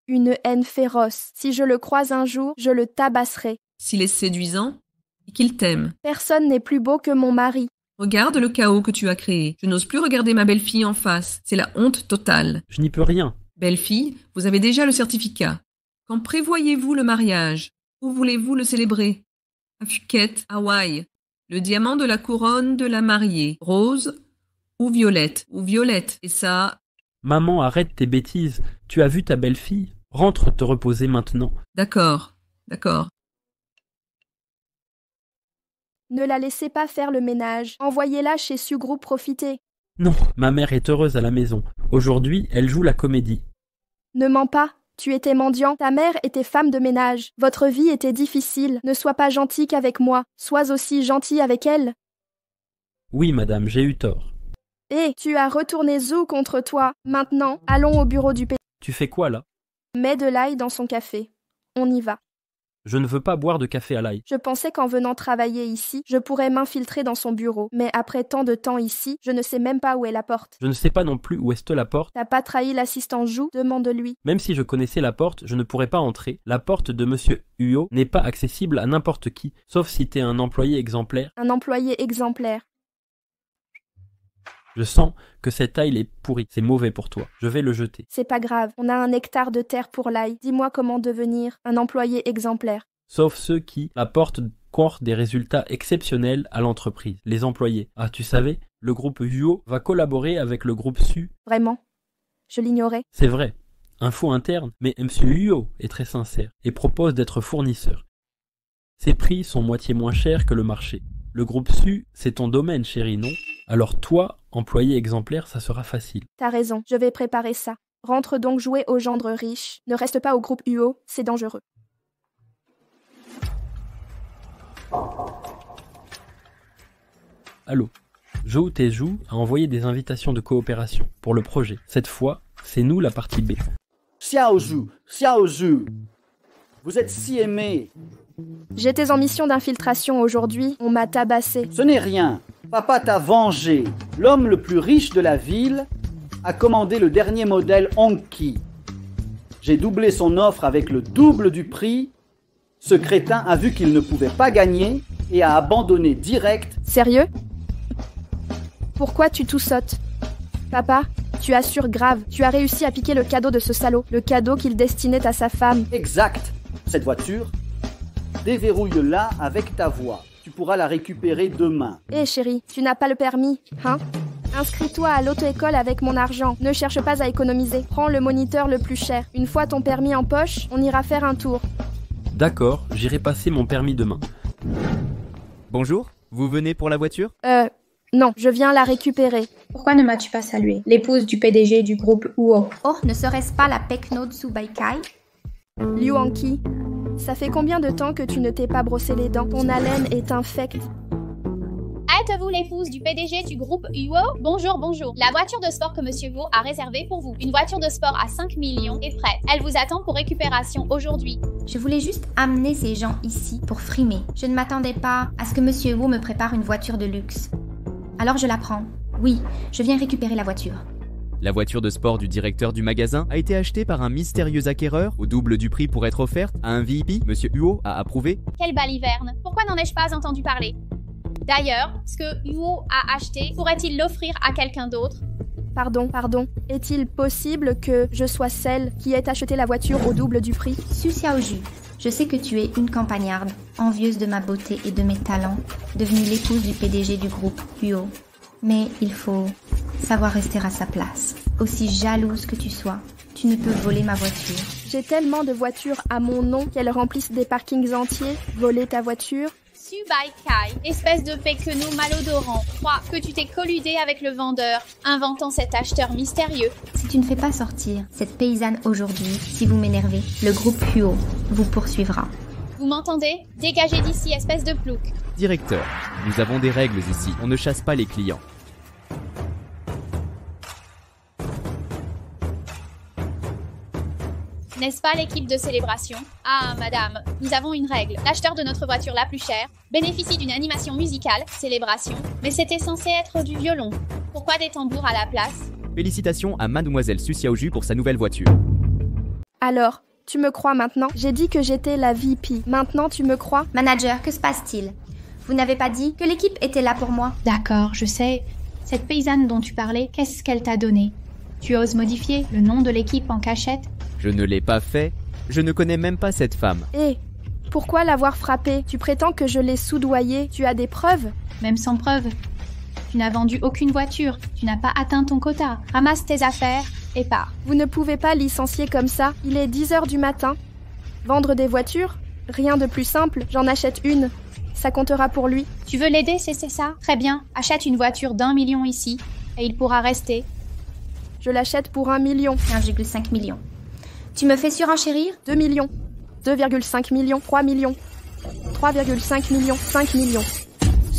Une haine féroce. Si je le croise un jour, je le tabasserai. S'il est séduisant et qu'il t'aime. Personne n'est plus beau que mon mari. Regarde le chaos que tu as créé. Je n'ose plus regarder ma belle-fille en face. C'est la honte totale. Je n'y peux rien. Belle-fille, vous avez déjà le certificat. Quand prévoyez-vous le mariage? Où voulez-vous le célébrer? À Phuket, Hawaï. Le diamant de la couronne de la mariée. Rose ou violette? Ou violette. Et ça... Maman, arrête tes bêtises. Tu as vu ta belle-fille? Rentre te reposer maintenant. D'accord. Ne la laissez pas faire le ménage. Envoyez-la chez Sugrou profiter. Non, ma mère est heureuse à la maison. Aujourd'hui, elle joue la comédie. Ne mens pas. Tu étais mendiant. Ta mère était femme de ménage. Votre vie était difficile. Ne sois pas gentil qu'avec moi. Sois aussi gentil avec elle. Oui, madame, j'ai eu tort. Et tu as retourné Zou contre toi. Maintenant, allons au bureau du PDG. Tu fais quoi là? Mets de l'ail dans son café. On y va. Je ne veux pas boire de café à l'ail. Je pensais qu'en venant travailler ici, je pourrais m'infiltrer dans son bureau. Mais après tant de temps ici, je ne sais même pas où est la porte. Je ne sais pas non plus où est la porte. T'as pas trahi l'assistant Jou? Demande-lui. Même si je connaissais la porte, je ne pourrais pas entrer. La porte de Monsieur Huo n'est pas accessible à n'importe qui, sauf si t'es un employé exemplaire. Un employé exemplaire. Je sens que cet ail est pourri. C'est mauvais pour toi. Je vais le jeter. C'est pas grave. On a un hectare de terre pour l'ail. Dis-moi comment devenir un employé exemplaire. Sauf ceux qui apportent des résultats exceptionnels à l'entreprise. Les employés. Ah, tu savais, le groupe Huo va collaborer avec le groupe Su. Vraiment? Je l'ignorais. C'est vrai. Info interne. Mais Monsieur Huo est très sincère et propose d'être fournisseur. Ses prix sont moitié moins chers que le marché. Le groupe Su, c'est ton domaine, chérie, non? Alors toi, employé exemplaire, ça sera facile. T'as raison, je vais préparer ça. Rentre donc jouer au gendre riche. Ne reste pas au groupe Huo, c'est dangereux. Allô, Zhou Taizhou a envoyé des invitations de coopération pour le projet. Cette fois, c'est nous la partie B. Xiaozhu, vous êtes si aimé. J'étais en mission d'infiltration aujourd'hui, on m'a tabassé. Ce n'est rien. Papa t'a vengé. L'homme le plus riche de la ville a commandé le dernier modèle Honki. J'ai doublé son offre avec le double du prix. Ce crétin a vu qu'il ne pouvait pas gagner et a abandonné direct. Sérieux? Pourquoi tu tout sautes? Papa, tu assures grave. Tu as réussi à piquer le cadeau de ce salaud. Le cadeau qu'il destinait à sa femme. Exact. Cette voiture, déverrouille-la avec ta voix. Tu pourras la récupérer demain. Hé chérie, tu n'as pas le permis, hein? Inscris-toi à l'auto-école avec mon argent. Ne cherche pas à économiser. Prends le moniteur le plus cher. Une fois ton permis en poche, on ira faire un tour. D'accord, j'irai passer mon permis demain. Bonjour, vous venez pour la voiture? Non, je viens la récupérer. Pourquoi ne m'as-tu pas salué? L'épouse du PDG du groupe Huo. Oh, ne serait-ce pas la Pekno Tsubaikai? Liu Anki, ça fait combien de temps que tu ne t'es pas brossé les dents? Ton haleine est infecte. Êtes-vous l'épouse du PDG du groupe Huo? Bonjour, bonjour. La voiture de sport que Monsieur Huo a réservée pour vous. Une voiture de sport à 5 millions est prête. Elle vous attend pour récupération aujourd'hui. Je voulais juste amener ces gens ici pour frimer. Je ne m'attendais pas à ce que Monsieur Huo me prépare une voiture de luxe. Alors je la prends. Oui, je viens récupérer la voiture. La voiture de sport du directeur du magasin a été achetée par un mystérieux acquéreur au double du prix pour être offerte à un VIP. Monsieur Huo a approuvé. Quelle baliverne. Pourquoi n'en ai-je pas entendu parler? D'ailleurs, ce que Huo a acheté, pourrait-il l'offrir à quelqu'un d'autre? Pardon. Est-il possible que je sois celle qui ait acheté la voiture au double du prix? Su Xiaozhu, je sais que tu es une campagnarde, envieuse de ma beauté et de mes talents, devenue l'épouse du PDG du groupe Huo. Mais il faut savoir rester à sa place. Aussi jalouse que tu sois, tu ne peux voler ma voiture. J'ai tellement de voitures à mon nom qu'elles remplissent des parkings entiers. Voler ta voiture? Tsubaikai, espèce de péquenot malodorant, crois que tu t'es colludé avec le vendeur, inventant cet acheteur mystérieux. Si tu ne fais pas sortir cette paysanne aujourd'hui, si vous m'énervez, le groupe Huo vous poursuivra. Vous m'entendez? Dégagez d'ici, espèce de plouc. Directeur, nous avons des règles ici. On ne chasse pas les clients. N'est-ce pas l'équipe de célébration? Ah, madame, nous avons une règle. L'acheteur de notre voiture la plus chère bénéficie d'une animation musicale, célébration, mais c'était censé être du violon. Pourquoi des tambours à la place? Félicitations à mademoiselle Su Xiaozhu pour sa nouvelle voiture. Alors, tu me crois maintenant? J'ai dit que j'étais la VP. Maintenant, tu me crois? Manager, que se passe-t-il? Vous n'avez pas dit que l'équipe était là pour moi? D'accord, je sais. Cette paysanne dont tu parlais, qu'est-ce qu'elle t'a donné? Tu oses modifier le nom de l'équipe en cachette? Je ne l'ai pas fait. Je ne connais même pas cette femme. Hé, pourquoi l'avoir frappée? Tu prétends que je l'ai soudoyée? Tu as des preuves? Même sans preuve. Tu n'as vendu aucune voiture. Tu n'as pas atteint ton quota. Ramasse tes affaires et pars. Vous ne pouvez pas licencier comme ça. Il est 10h du matin. Vendre des voitures? Rien de plus simple. J'en achète une. Ça comptera pour lui. Tu veux l'aider, c'est ça? Très bien. Achète une voiture d'1 million ici et il pourra rester. Je l'achète pour 1 million. 1,5 million. Tu me fais surenchérir? 2 millions. 2,5 millions. 3 millions. 3,5 millions. 5 millions.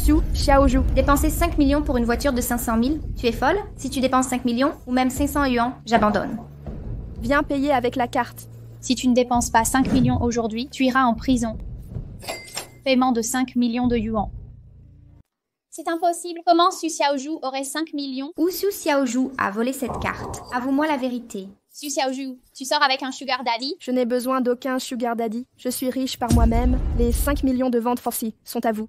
Su Xiaozhu. Dépenser 5 millions pour une voiture de 500 000? Tu es folle? Si tu dépenses 5 millions, ou même 500 yuan, j'abandonne. Viens payer avec la carte. Si tu ne dépenses pas 5 millions aujourd'hui, tu iras en prison. Paiement de 5 millions de yuan. C'est impossible. Comment Su Xiaozhu aurait 5 millions? Où Su Xiaozhu a volé cette carte? Avoue-moi la vérité. Su Xiaozhu, tu sors avec un sugar daddy? Je n'ai besoin d'aucun sugar daddy. Je suis riche par moi-même. Les 5 millions de ventes forcées sont à vous.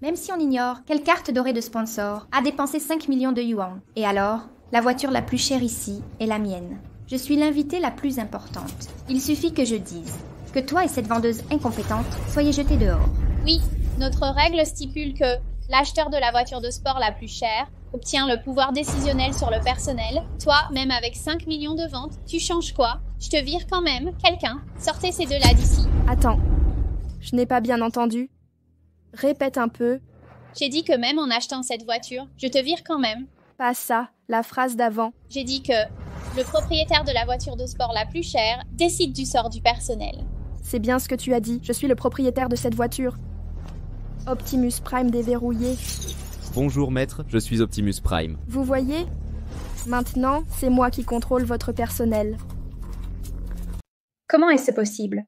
Même si on ignore, quelle carte dorée de sponsor a dépensé 5 millions de yuan? Et alors, la voiture la plus chère ici est la mienne. Je suis l'invitée la plus importante. Il suffit que je dise que toi et cette vendeuse incompétente soyez jetés dehors. Oui, notre règle stipule que l'acheteur de la voiture de sport la plus chère obtient le pouvoir décisionnel sur le personnel. Toi, même avec 5 millions de ventes, tu changes quoi? Je te vire quand même. Quelqu'un, sortez ces deux-là d'ici. Attends, je n'ai pas bien entendu. Répète un peu. J'ai dit que même en achetant cette voiture, je te vire quand même. Pas ça, la phrase d'avant. J'ai dit que le propriétaire de la voiture de sport la plus chère décide du sort du personnel. C'est bien ce que tu as dit. Je suis le propriétaire de cette voiture. Optimus Prime déverrouillé. Bonjour maître, je suis Optimus Prime. Vous voyez? Maintenant, c'est moi qui contrôle votre personnel. Comment est-ce possible?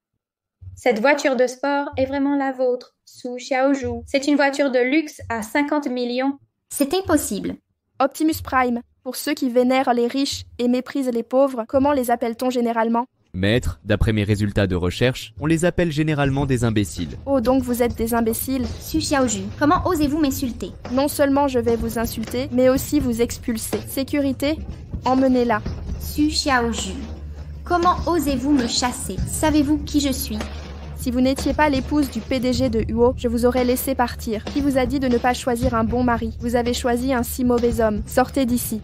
Cette voiture de sport est vraiment la vôtre, Su Xiaozhu. C'est une voiture de luxe à 50 millions. C'est impossible. Optimus Prime, pour ceux qui vénèrent les riches et méprisent les pauvres, comment les appelle-t-on généralement? Maître, d'après mes résultats de recherche, on les appelle généralement des imbéciles. Oh, donc vous êtes des imbéciles? Su Xiaozhu, comment osez-vous m'insulter? Non seulement je vais vous insulter, mais aussi vous expulser. Sécurité, emmenez-la. Su Xiaozhu, comment osez-vous me chasser? Savez-vous qui je suis? Si vous n'étiez pas l'épouse du PDG de Huo, je vous aurais laissé partir. Qui vous a dit de ne pas choisir un bon mari? Vous avez choisi un si mauvais homme. Sortez d'ici.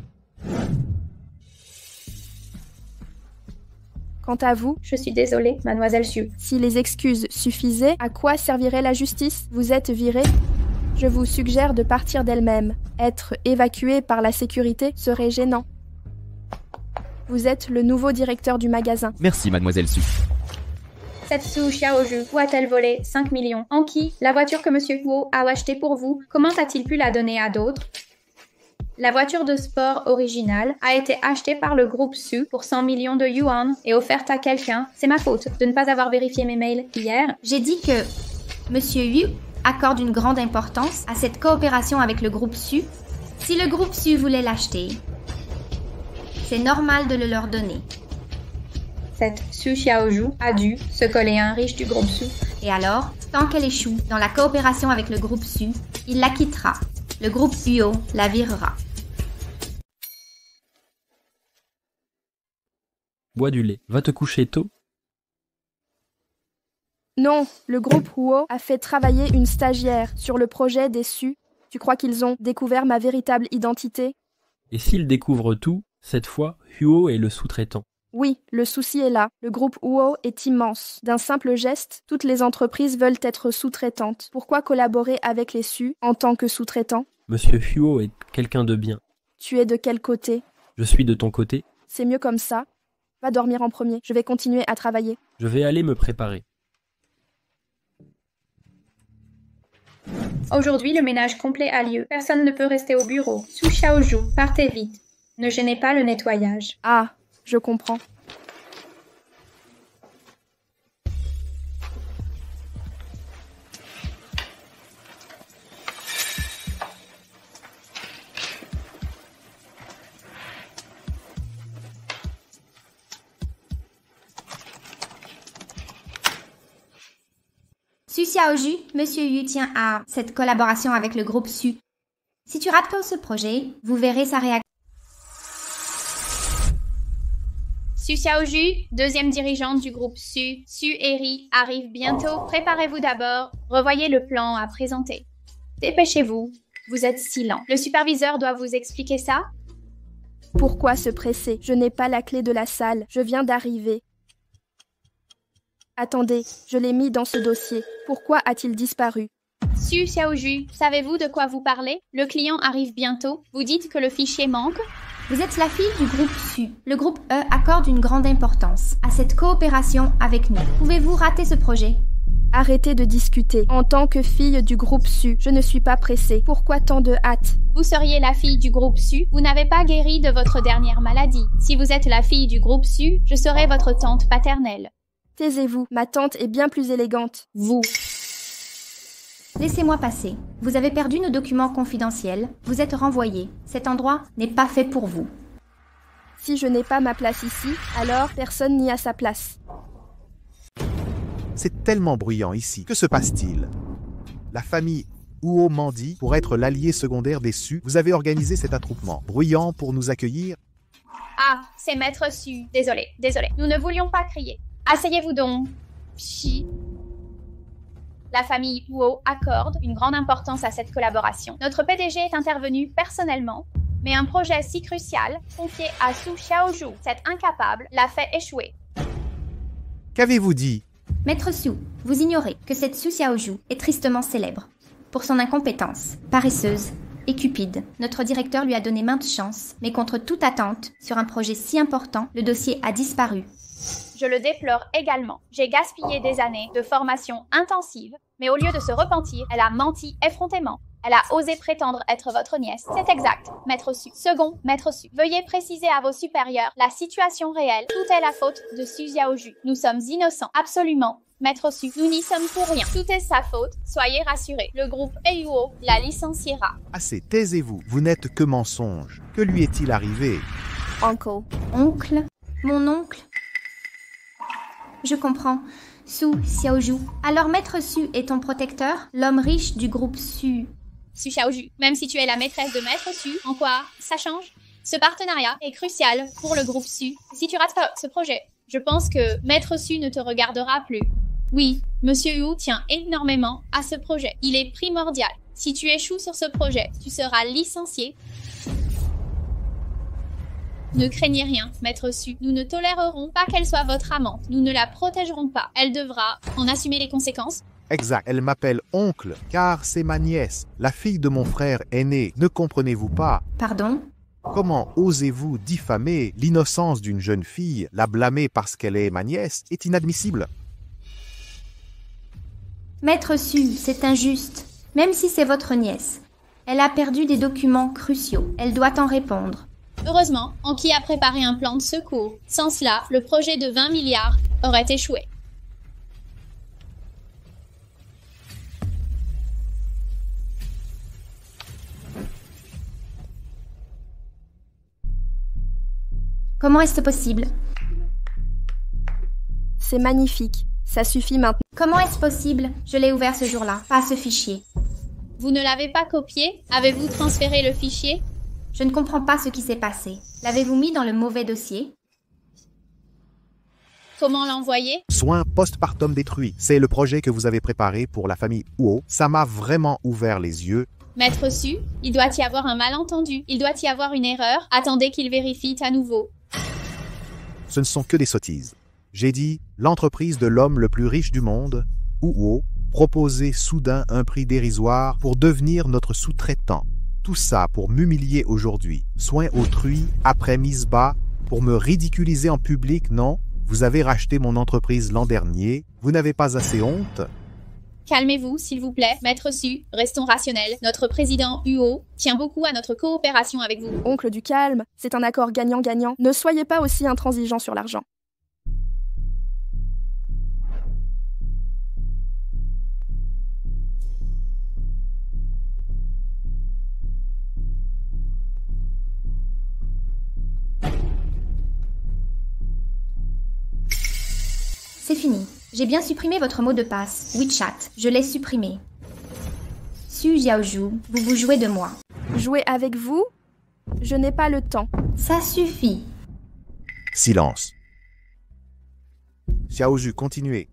Quant à vous, Je suis désolée, mademoiselle Su. si les excuses suffisaient, à quoi servirait la justice? Vous êtes viré? Je vous suggère de partir d'elle-même. Être évacué par la sécurité serait gênant. Vous êtes le nouveau directeur du magasin. Merci mademoiselle Su. Cette Su Xiaozhu, où a-t-elle volé 5 millions? En qui? La voiture que Monsieur Huo a achetée pour vous, comment a-t-il pu la donner à d'autres? La voiture de sport originale a été achetée par le groupe Su pour 100 millions de yuan et offerte à quelqu'un. C'est ma faute de ne pas avoir vérifié mes mails hier. J'ai dit que Monsieur Yu accorde une grande importance à cette coopération avec le groupe Su. Si le groupe Su voulait l'acheter, c'est normal de le leur donner. Cette Su Xiaozhu a dû se coller à un riche du groupe Su. Et alors, tant qu'elle échoue dans la coopération avec le groupe Su, il la quittera. Le groupe Huo la virera. Bois du lait. Va te coucher tôt. Non, le groupe Huo a fait travailler une stagiaire sur le projet des Su. Tu crois qu'ils ont découvert ma véritable identité? Et s'il découvre tout, cette fois, Huo est le sous-traitant. Oui, le souci est là. Le groupe Huo est immense. D'un simple geste, toutes les entreprises veulent être sous-traitantes. Pourquoi collaborer avec les Su en tant que sous-traitant? Monsieur Huo est quelqu'un de bien. Tu es de quel côté? Je suis de ton côté. C'est mieux comme ça. Va dormir en premier. Je vais continuer à travailler. Je vais aller me préparer. Aujourd'hui, le ménage complet a lieu. Personne ne peut rester au bureau. Su Xiaozhu, partez vite. Ne gênez pas le nettoyage. Ah, je comprends. Su Xiaozhu, Monsieur Yu tient à cette collaboration avec le groupe Su. Si tu rates ce projet, vous verrez sa réaction. Su Xiaozhu, deuxième dirigeante du groupe Su, Su Eri arrive bientôt. Préparez-vous d'abord. Revoyez le plan à présenter. Dépêchez-vous. Vous êtes si lent. Le superviseur doit vous expliquer ça? Pourquoi se presser? Je n'ai pas la clé de la salle. Je viens d'arriver. Attendez, je l'ai mis dans ce dossier. Pourquoi a-t-il disparu? Su Xiaozhu, savez-vous de quoi vous parlez? Le client arrive bientôt. Vous dites que le fichier manque? Vous êtes la fille du groupe Su. Le groupe E accorde une grande importance à cette coopération avec nous. Pouvez-vous rater ce projet? Arrêtez de discuter. En tant que fille du groupe Su, je ne suis pas pressée. Pourquoi tant de hâte? Vous seriez la fille du groupe Su, vous n'avez pas guéri de votre dernière maladie. Si vous êtes la fille du groupe Su, je serai votre tante paternelle. Taisez-vous, ma tante est bien plus élégante. Vous. Laissez-moi passer. Vous avez perdu nos documents confidentiels. Vous êtes renvoyé. Cet endroit n'est pas fait pour vous. Si je n'ai pas ma place ici, alors personne n'y a sa place. C'est tellement bruyant ici. Que se passe-t-il? La famille Huo mendie pour être l'allié secondaire des Su. Vous avez organisé cet attroupement bruyant pour nous accueillir. Ah, c'est Maître Su. Désolé. Nous ne voulions pas crier. Asseyez-vous donc. Pchi. La famille Huo accorde une grande importance à cette collaboration. Notre PDG est intervenu personnellement, mais un projet si crucial, confié à Su Xiaozhu, cette incapable, l'a fait échouer. Qu'avez-vous dit? Maître Su, vous ignorez que cette Su Xiaozhu est tristement célèbre. Pour son incompétence, paresseuse et cupide, notre directeur lui a donné maintes chances, mais contre toute attente, sur un projet si important, le dossier a disparu. Je le déplore également. J'ai gaspillé des années de formation intensive, mais au lieu de se repentir, elle a menti effrontément. Elle a osé prétendre être votre nièce. C'est exact, Maître Su. Second, Maître Su, veuillez préciser à vos supérieurs la situation réelle. Tout est la faute de Su Xiaozhu. Nous sommes innocents, absolument. Maître Su, nous n'y sommes pour rien. Tout est sa faute, soyez rassurés. Le groupe Huo la licenciera. Assez, taisez-vous. Vous n'êtes que mensonge. Que lui est-il arrivé? Uncle. Oncle? Mon oncle? Je comprends. Su Xiaozhu. Alors Maître Su est ton protecteur? L'homme riche du groupe Su. Su Xiaozhu, même si tu es la maîtresse de Maître Su, en quoi ça change? Ce partenariat est crucial pour le groupe Su. Si tu rates ce projet, je pense que Maître Su ne te regardera plus. Oui, Monsieur Hu tient énormément à ce projet. Il est primordial. Si tu échoues sur ce projet, tu seras licencié. Ne craignez rien, Maître Su. Nous ne tolérerons pas qu'elle soit votre amante. Nous ne la protégerons pas. Elle devra en assumer les conséquences. Exact. Elle m'appelle oncle, car c'est ma nièce, la fille de mon frère aîné. Ne comprenez-vous pas? Pardon? Comment osez-vous diffamer l'innocence d'une jeune fille? La blâmer parce qu'elle est ma nièce est inadmissible. Maître Su, c'est injuste. Même si c'est votre nièce. Elle a perdu des documents cruciaux. Elle doit en répondre. Heureusement, Anki a préparé un plan de secours. Sans cela, le projet de 20 milliards aurait échoué. Comment est-ce possible? C'est magnifique. Ça suffit maintenant. Comment est-ce possible? Je l'ai ouvert ce jour-là, pas ce fichier. Vous ne l'avez pas copié? Avez-vous transféré le fichier? Je ne comprends pas ce qui s'est passé. L'avez-vous mis dans le mauvais dossier? Comment l'envoyer? Soins postpartum détruits. C'est le projet que vous avez préparé pour la famille Huo. Ça m'a vraiment ouvert les yeux. Maître Su, il doit y avoir un malentendu. Il doit y avoir une erreur. Attendez qu'il vérifie à nouveau. Ce ne sont que des sottises. J'ai dit, l'entreprise de l'homme le plus riche du monde, Huo, proposait soudain un prix dérisoire pour devenir notre sous-traitant. Tout ça pour m'humilier aujourd'hui. Soin autrui, après mise bas, pour me ridiculiser en public, non? Vous avez racheté mon entreprise l'an dernier. Vous n'avez pas assez honte? Calmez-vous, s'il vous plaît. Maître Su, restons rationnels. Notre président Huo tient beaucoup à notre coopération avec vous. Oncle, du calme. C'est un accord gagnant-gagnant. Ne soyez pas aussi intransigeant sur l'argent. C'est fini. J'ai bien supprimé votre mot de passe, WeChat. Je l'ai supprimé. Su Xiaozhu, vous vous jouez de moi. Jouer avec vous? Je n'ai pas le temps. Ça suffit. Silence. Xiaozhu, continuez.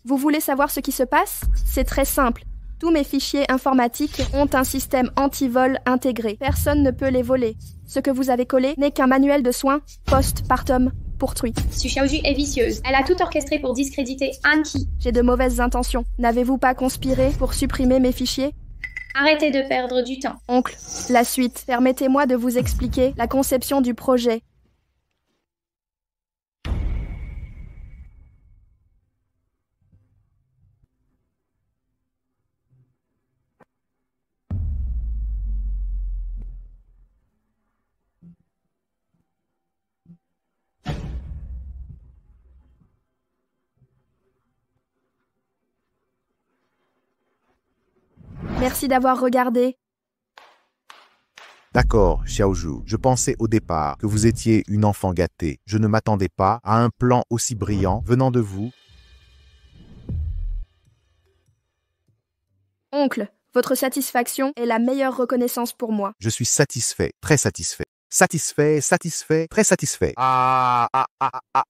Vous voulez savoir ce qui se passe? C'est très simple. Tous mes fichiers informatiques ont un système anti-vol intégré. Personne ne peut les voler. Ce que vous avez collé n'est qu'un manuel de soins postpartum pourtruit. Su Xiaozhu est vicieuse. Elle a tout orchestré pour discréditer Anki. J'ai de mauvaises intentions. N'avez-vous pas conspiré pour supprimer mes fichiers? Arrêtez de perdre du temps. Oncle, la suite. Permettez-moi de vous expliquer la conception du projet. Merci d'avoir regardé. D'accord, Xiaozhu. Je pensais au départ que vous étiez une enfant gâtée. Je ne m'attendais pas à un plan aussi brillant venant de vous. Oncle, votre satisfaction est la meilleure reconnaissance pour moi. Je suis satisfait, très satisfait. Satisfait, satisfait, très satisfait.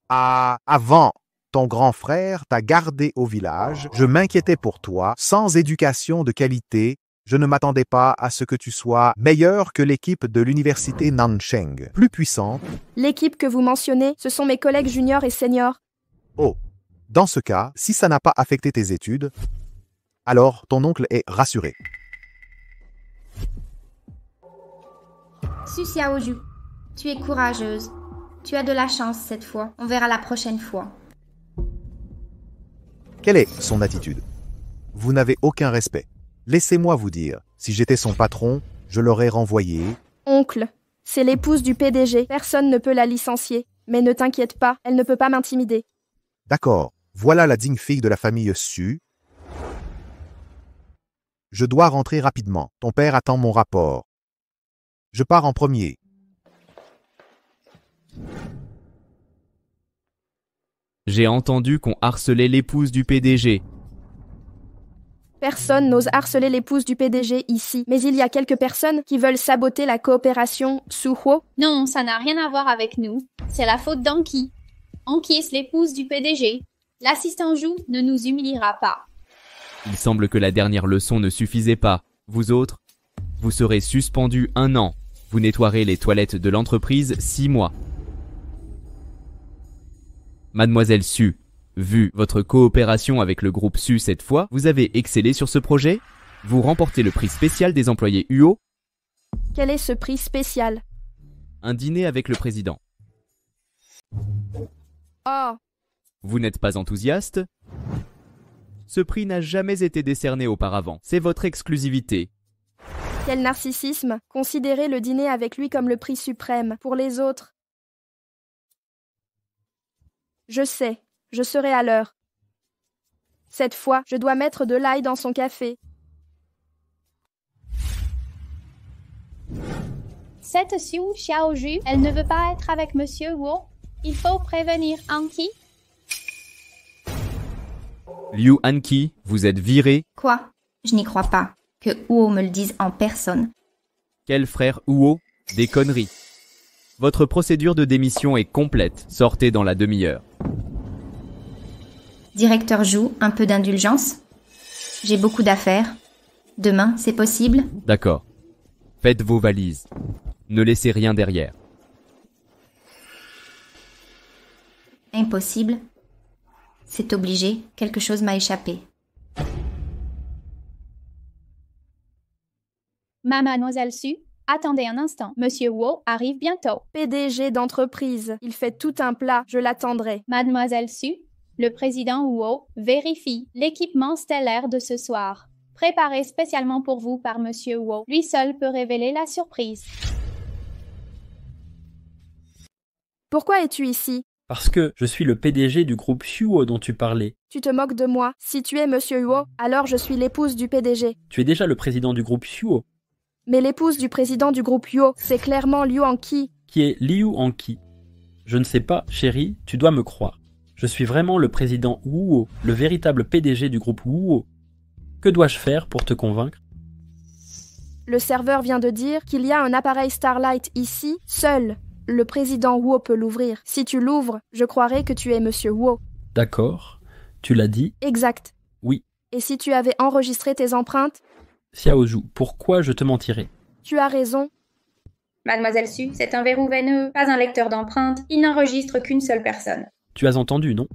Avant, ton grand frère t'a gardé au village. Je m'inquiétais pour toi, sans éducation de qualité. Je ne m'attendais pas à ce que tu sois meilleur que l'équipe de l'université Nancheng, plus puissante. L'équipe que vous mentionnez, ce sont mes collègues juniors et seniors. Oh, dans ce cas, si ça n'a pas affecté tes études, alors ton oncle est rassuré. Su Xiaozhu, tu es courageuse. Tu as de la chance cette fois. On verra la prochaine fois. Quelle est son attitude? Vous n'avez aucun respect. Laissez-moi vous dire, si j'étais son patron, je l'aurais renvoyé. Oncle, c'est l'épouse du PDG. Personne ne peut la licencier. Mais ne t'inquiète pas, elle ne peut pas m'intimider. D'accord, voilà la digne fille de la famille Su. Je dois rentrer rapidement. Ton père attend mon rapport. Je pars en premier. J'ai entendu qu'on harcelait l'épouse du PDG. Personne n'ose harceler l'épouse du PDG ici, mais il y a quelques personnes qui veulent saboter la coopération Suhuo. Non, ça n'a rien à voir avec nous. C'est la faute d'Anki. Anki est l'épouse du PDG. L'assistant Zhu ne nous humiliera pas. Il semble que la dernière leçon ne suffisait pas. Vous autres, vous serez suspendus 1 an. Vous nettoierez les toilettes de l'entreprise 6 mois. Mademoiselle Su, vu votre coopération avec le groupe Su cette fois, vous avez excellé sur ce projet. Vous remportez le prix spécial des employés UO. Quel est ce prix spécial? Un dîner avec le président. Oh, Vous n'êtes pas enthousiaste? Ce prix n'a jamais été décerné auparavant. C'est votre exclusivité. quel narcissisme! Considérez le dîner avec lui comme le prix suprême. Pour les autres. Je sais, je serai à l'heure. Cette fois, je dois mettre de l'ail dans son café. Cette Su Xiaozhu, elle ne veut pas être avec Monsieur Wu. Il faut prévenir Anki. Liu Anki, vous êtes viré. Quoi? Je n'y crois pas. Que Huo me le dise en personne. Quel frère Huo? Des conneries. Votre procédure de démission est complète. Sortez dans la demi-heure. Directeur Zhu, un peu d'indulgence? J'ai beaucoup d'affaires. Demain, c'est possible? D'accord. Faites vos valises. Ne laissez rien derrière. Impossible. C'est obligé, quelque chose m'a échappé. Mademoiselle Su, attendez un instant. Monsieur Wu arrive bientôt. PDG d'entreprise, il fait tout un plat, je l'attendrai. Mademoiselle Su, le président Wu vérifie l'équipement stellaire de ce soir. Préparé spécialement pour vous par Monsieur Wu. Lui seul peut révéler la surprise. Pourquoi es-tu ici? Parce que je suis le PDG du groupe Suo dont tu parlais. Tu te moques de moi. Si tu es Monsieur Huo, alors je suis l'épouse du PDG. Tu es déjà le président du groupe Suo, Mais l'épouse du président du groupe Huo, c'est clairement Liu Anki. qui est Liu Anki. Je ne sais pas, chérie, tu dois me croire. Je suis vraiment le président Wuo, le véritable PDG du groupe Wuo. Que dois-je faire pour te convaincre? Le serveur vient de dire qu'il y a un appareil Starlight ici, seul. Le président Huo peut l'ouvrir. Si tu l'ouvres, je croirai que tu es Monsieur Huo. D'accord. Tu l'as dit? Exact. Oui. Et si tu avais enregistré tes empreintes? Xiaozhu, pourquoi je te mentirais? Tu as raison. Mademoiselle Su, c'est un verrou veineux, pas un lecteur d'empreintes. Il n'enregistre qu'une seule personne. Tu as entendu, non?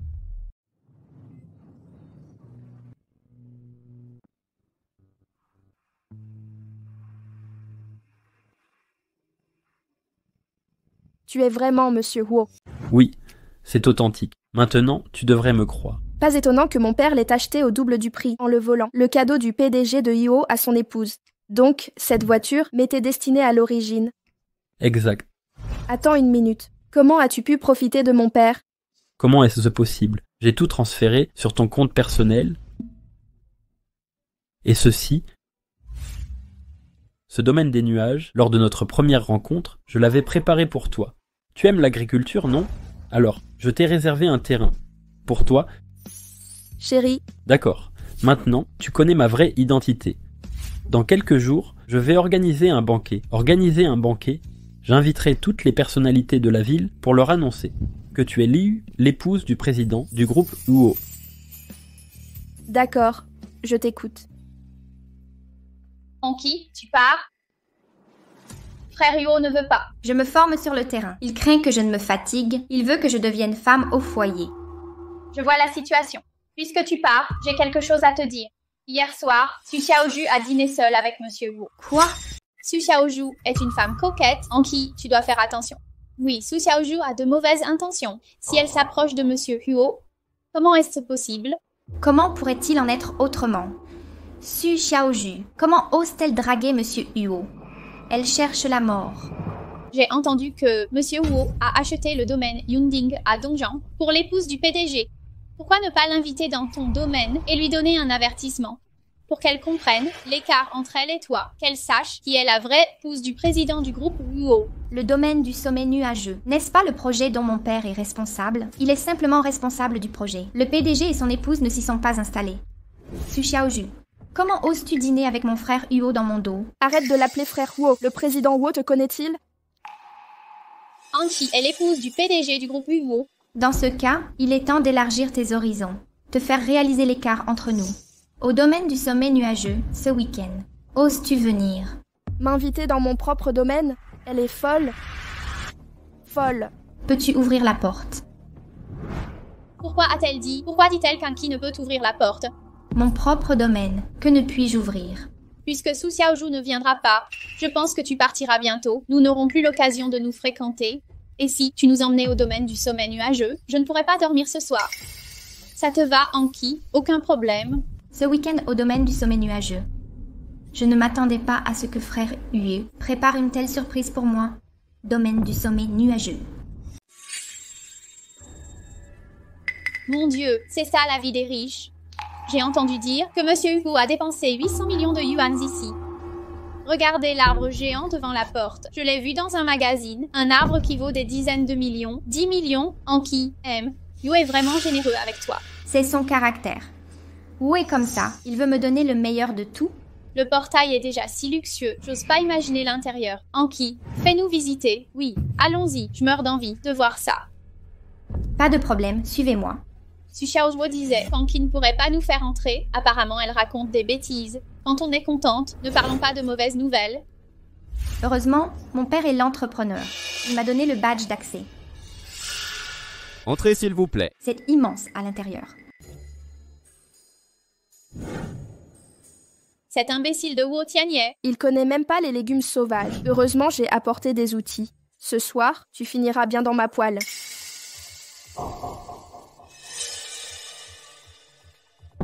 Tu es vraiment Monsieur Huo. Oui, c'est authentique. Maintenant, tu devrais me croire. Pas étonnant que mon père l'ait acheté au double du prix, en le volant. Le cadeau du PDG de Huo à son épouse. Donc, cette voiture m'était destinée à l'origine. Exact. Attends une minute. Comment as-tu pu profiter de mon père? Comment est-ce possible? J'ai tout transféré sur ton compte personnel. Et ceci Ce domaine des nuages, lors de notre première rencontre, je l'avais préparé pour toi. Tu aimes l'agriculture, non? Alors, je t'ai réservé un terrain. Pour toi? Chérie, D'accord. Maintenant, tu connais ma vraie identité. Dans quelques jours, je vais organiser un banquet. J'inviterai toutes les personnalités de la ville pour leur annoncer que tu es Liu, l'épouse du président du groupe Huo. d'accord, je t'écoute. Anki, tu pars? Frère Huo ne veut pas. Je me forme sur le terrain. Il craint que je ne me fatigue. Il veut que je devienne femme au foyer. Je vois la situation. Puisque tu pars, j'ai quelque chose à te dire. Hier soir, Su Xiaoju a dîné seul avec Monsieur Huo. Quoi? Su Xiaoju est une femme coquette en qui tu dois faire attention. Oui, Su Xiaoju a de mauvaises intentions. Si elle s'approche de Monsieur Huo, comment est-ce possible? Comment pourrait-il en être autrement? Su Xiaoju, comment ose-t-elle draguer Monsieur Huo? Elle cherche la mort. J'ai entendu que Monsieur Huo a acheté le domaine Yunding à Dongjiang pour l'épouse du PDG. Pourquoi ne pas l'inviter dans ton domaine et lui donner un avertissement? Pour qu'elle comprenne l'écart entre elle et toi, qu'elle sache qui est la vraie épouse du président du groupe Huo. Le domaine du sommet nuageux. N'est-ce pas le projet dont mon père est responsable? Il est simplement responsable du projet. Le PDG et son épouse ne s'y sont pas installés. Su Xiaoju, comment oses-tu dîner avec mon frère Huo dans mon dos? Arrête de l'appeler frère Huo. Le président Huo te connaît-il? Anki est l'épouse du PDG du groupe Huo. Dans ce cas, il est temps d'élargir tes horizons, te faire réaliser l'écart entre nous. Au domaine du sommet nuageux, ce week-end, oses-tu venir? M'inviter dans mon propre domaine? Elle est folle. Folle. Peux-tu ouvrir la porte? Pourquoi a-t-elle dit? Pourquoi dit-elle qu'Anki ne peut ouvrir la porte? Mon propre domaine, que ne puis-je ouvrir? Puisque Su Xiaoju ne viendra pas, je pense que tu partiras bientôt. Nous n'aurons plus l'occasion de nous fréquenter. Et si tu nous emmenais au domaine du sommet nuageux, je ne pourrais pas dormir ce soir. Ça te va, Anki? Aucun problème. Ce week-end au domaine du sommet nuageux. Je ne m'attendais pas à ce que frère Huo prépare une telle surprise pour moi. Domaine du sommet nuageux. Mon Dieu, c'est ça la vie des riches. J'ai entendu dire que Monsieur Hugo a dépensé 800 millions de yuans ici. Regardez l'arbre géant devant la porte. Je l'ai vu dans un magazine. Un arbre qui vaut des dizaines de millions. 10 millions, Anki aime. Hugo est vraiment généreux avec toi. C'est son caractère. Huo est comme ça. Il veut me donner le meilleur de tout. Le portail est déjà si luxueux. J'ose pas imaginer l'intérieur. Anki, fais-nous visiter. Oui, allons-y. Je meurs d'envie de voir ça. Pas de problème. Suivez-moi. Su Xiaoju disait qu'Anki ne pourrait pas nous faire entrer. Apparemment, elle raconte des bêtises. Quand on est contente, ne parlons pas de mauvaises nouvelles. Heureusement, mon père est l'entrepreneur. Il m'a donné le badge d'accès. Entrez s'il vous plaît. C'est immense à l'intérieur. Cet imbécile de Huo Tianye. Il connaît même pas les légumes sauvages. Heureusement, j'ai apporté des outils. Ce soir, tu finiras bien dans ma poêle.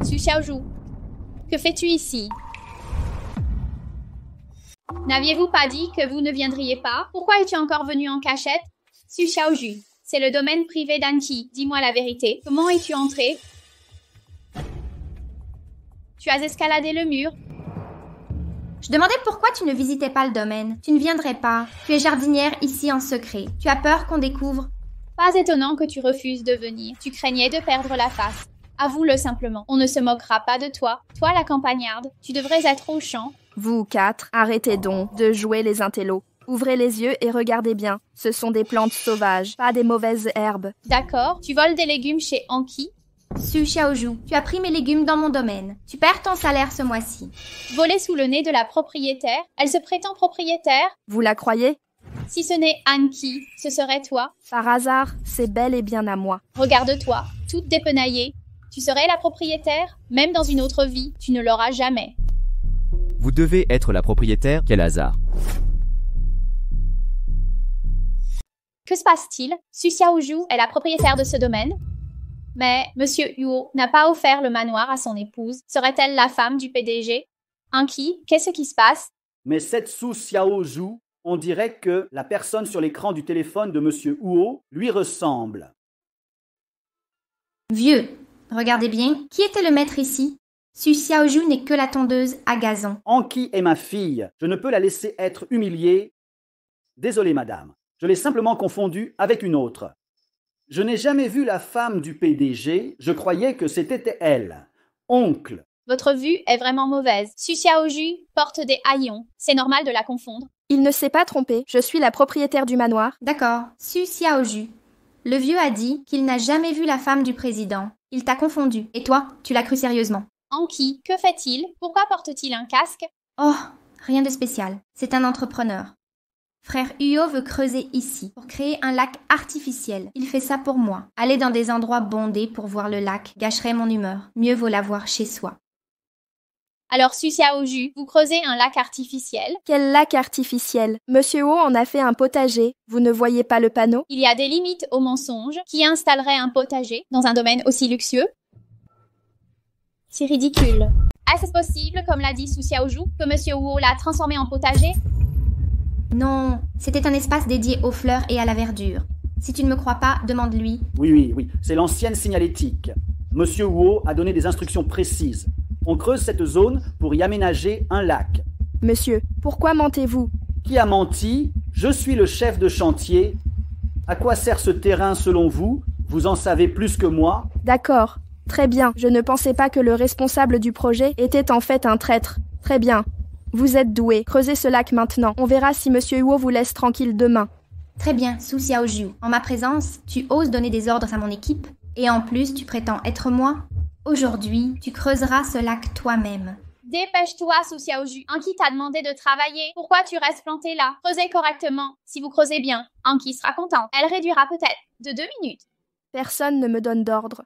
Su Xiaoju, que fais-tu ici? N'aviez-vous pas dit que vous ne viendriez pas? Pourquoi es-tu encore venu en cachette? Su Xiaoju, c'est le domaine privé d'Anki. Dis-moi la vérité. Comment es-tu entré? Tu as escaladé le mur? Je demandais pourquoi tu ne visitais pas le domaine. Tu ne viendrais pas. Tu es jardinière ici en secret. Tu as peur qu'on découvre? Pas étonnant que tu refuses de venir. Tu craignais de perdre la face. Avoue-le simplement. On ne se moquera pas de toi. Toi, la campagnarde, tu devrais être au champ. Vous quatre, arrêtez donc de jouer les intellos. Ouvrez les yeux et regardez bien. Ce sont des plantes sauvages, pas des mauvaises herbes. D'accord, tu voles des légumes chez Anki? Su Xiaoju, tu as pris mes légumes dans mon domaine. Tu perds ton salaire ce mois-ci. Voler sous le nez de la propriétaire? Elle se prétend propriétaire? Vous la croyez? Si ce n'est Anki, ce serait toi? Par hasard, c'est bel et bien à moi. Regarde-toi, toute dépenaillée. Tu serais la propriétaire? Même dans une autre vie, tu ne l'auras jamais. Vous devez être la propriétaire, quel hasard. Que se passe-t-il? Su Xiaoju est la propriétaire de ce domaine? Mais Monsieur Huo n'a pas offert le manoir à son épouse. Serait-elle la femme du PDG? Anki, qu'est-ce qui se passe? Mais cette Su Xiaoju, on dirait que la personne sur l'écran du téléphone de Monsieur Huo lui ressemble. Vieux, regardez bien, qui était le maître ici? Su Xiaoju n'est que la tondeuse à gazon. Anki est ma fille. Je ne peux la laisser être humiliée. Désolé, madame. Je l'ai simplement confondue avec une autre. Je n'ai jamais vu la femme du PDG. Je croyais que c'était elle. Oncle. Votre vue est vraiment mauvaise. Su Xiaoju porte des haillons. C'est normal de la confondre. Il ne s'est pas trompé, je suis la propriétaire du manoir. D'accord. Su Xiaoju. Le vieux a dit qu'il n'a jamais vu la femme du président. Il t'a confondu. Et toi, tu l'as cru sérieusement. Anki, que fait-il? Pourquoi porte-t-il un casque? Oh, rien de spécial. C'est un entrepreneur. Frère Huo veut creuser ici pour créer un lac artificiel. Il fait ça pour moi. Aller dans des endroits bondés pour voir le lac gâcherait mon humeur. Mieux vaut l'avoir chez soi. Alors, Su Xiaoju, vous creusez un lac artificiel. Quel lac artificiel? Monsieur Huo en a fait un potager. Vous ne voyez pas le panneau? Il y a des limites au mensonge. Qui installerait un potager dans un domaine aussi luxueux? C'est ridicule. Est-ce possible, comme l'a dit Su Xiaoju, que Monsieur Huo l'a transformé en potager? Non, c'était un espace dédié aux fleurs et à la verdure. Si tu ne me crois pas, demande-lui. Oui, c'est l'ancienne signalétique. Monsieur Huo a donné des instructions précises. On creuse cette zone pour y aménager un lac. Monsieur, pourquoi mentez-vous? Qui a menti? Je suis le chef de chantier. À quoi sert ce terrain selon vous? Vous en savez plus que moi? D'accord, très bien. Je ne pensais pas que le responsable du projet était en fait un traître. Très bien. Vous êtes doué. Creusez ce lac maintenant. On verra si Monsieur Huo vous laisse tranquille demain. Très bien, Su Xiaoju. En ma présence, tu oses donner des ordres à mon équipe? Et en plus, tu prétends être moi? Aujourd'hui, tu creuseras ce lac toi-même. Dépêche-toi, Su Xiaoju. Anki t'a demandé de travailler. Pourquoi tu restes planté là? Creusez correctement. Si vous creusez bien, Anki sera contente. Elle réduira peut-être de 2 minutes. Personne ne me donne d'ordre.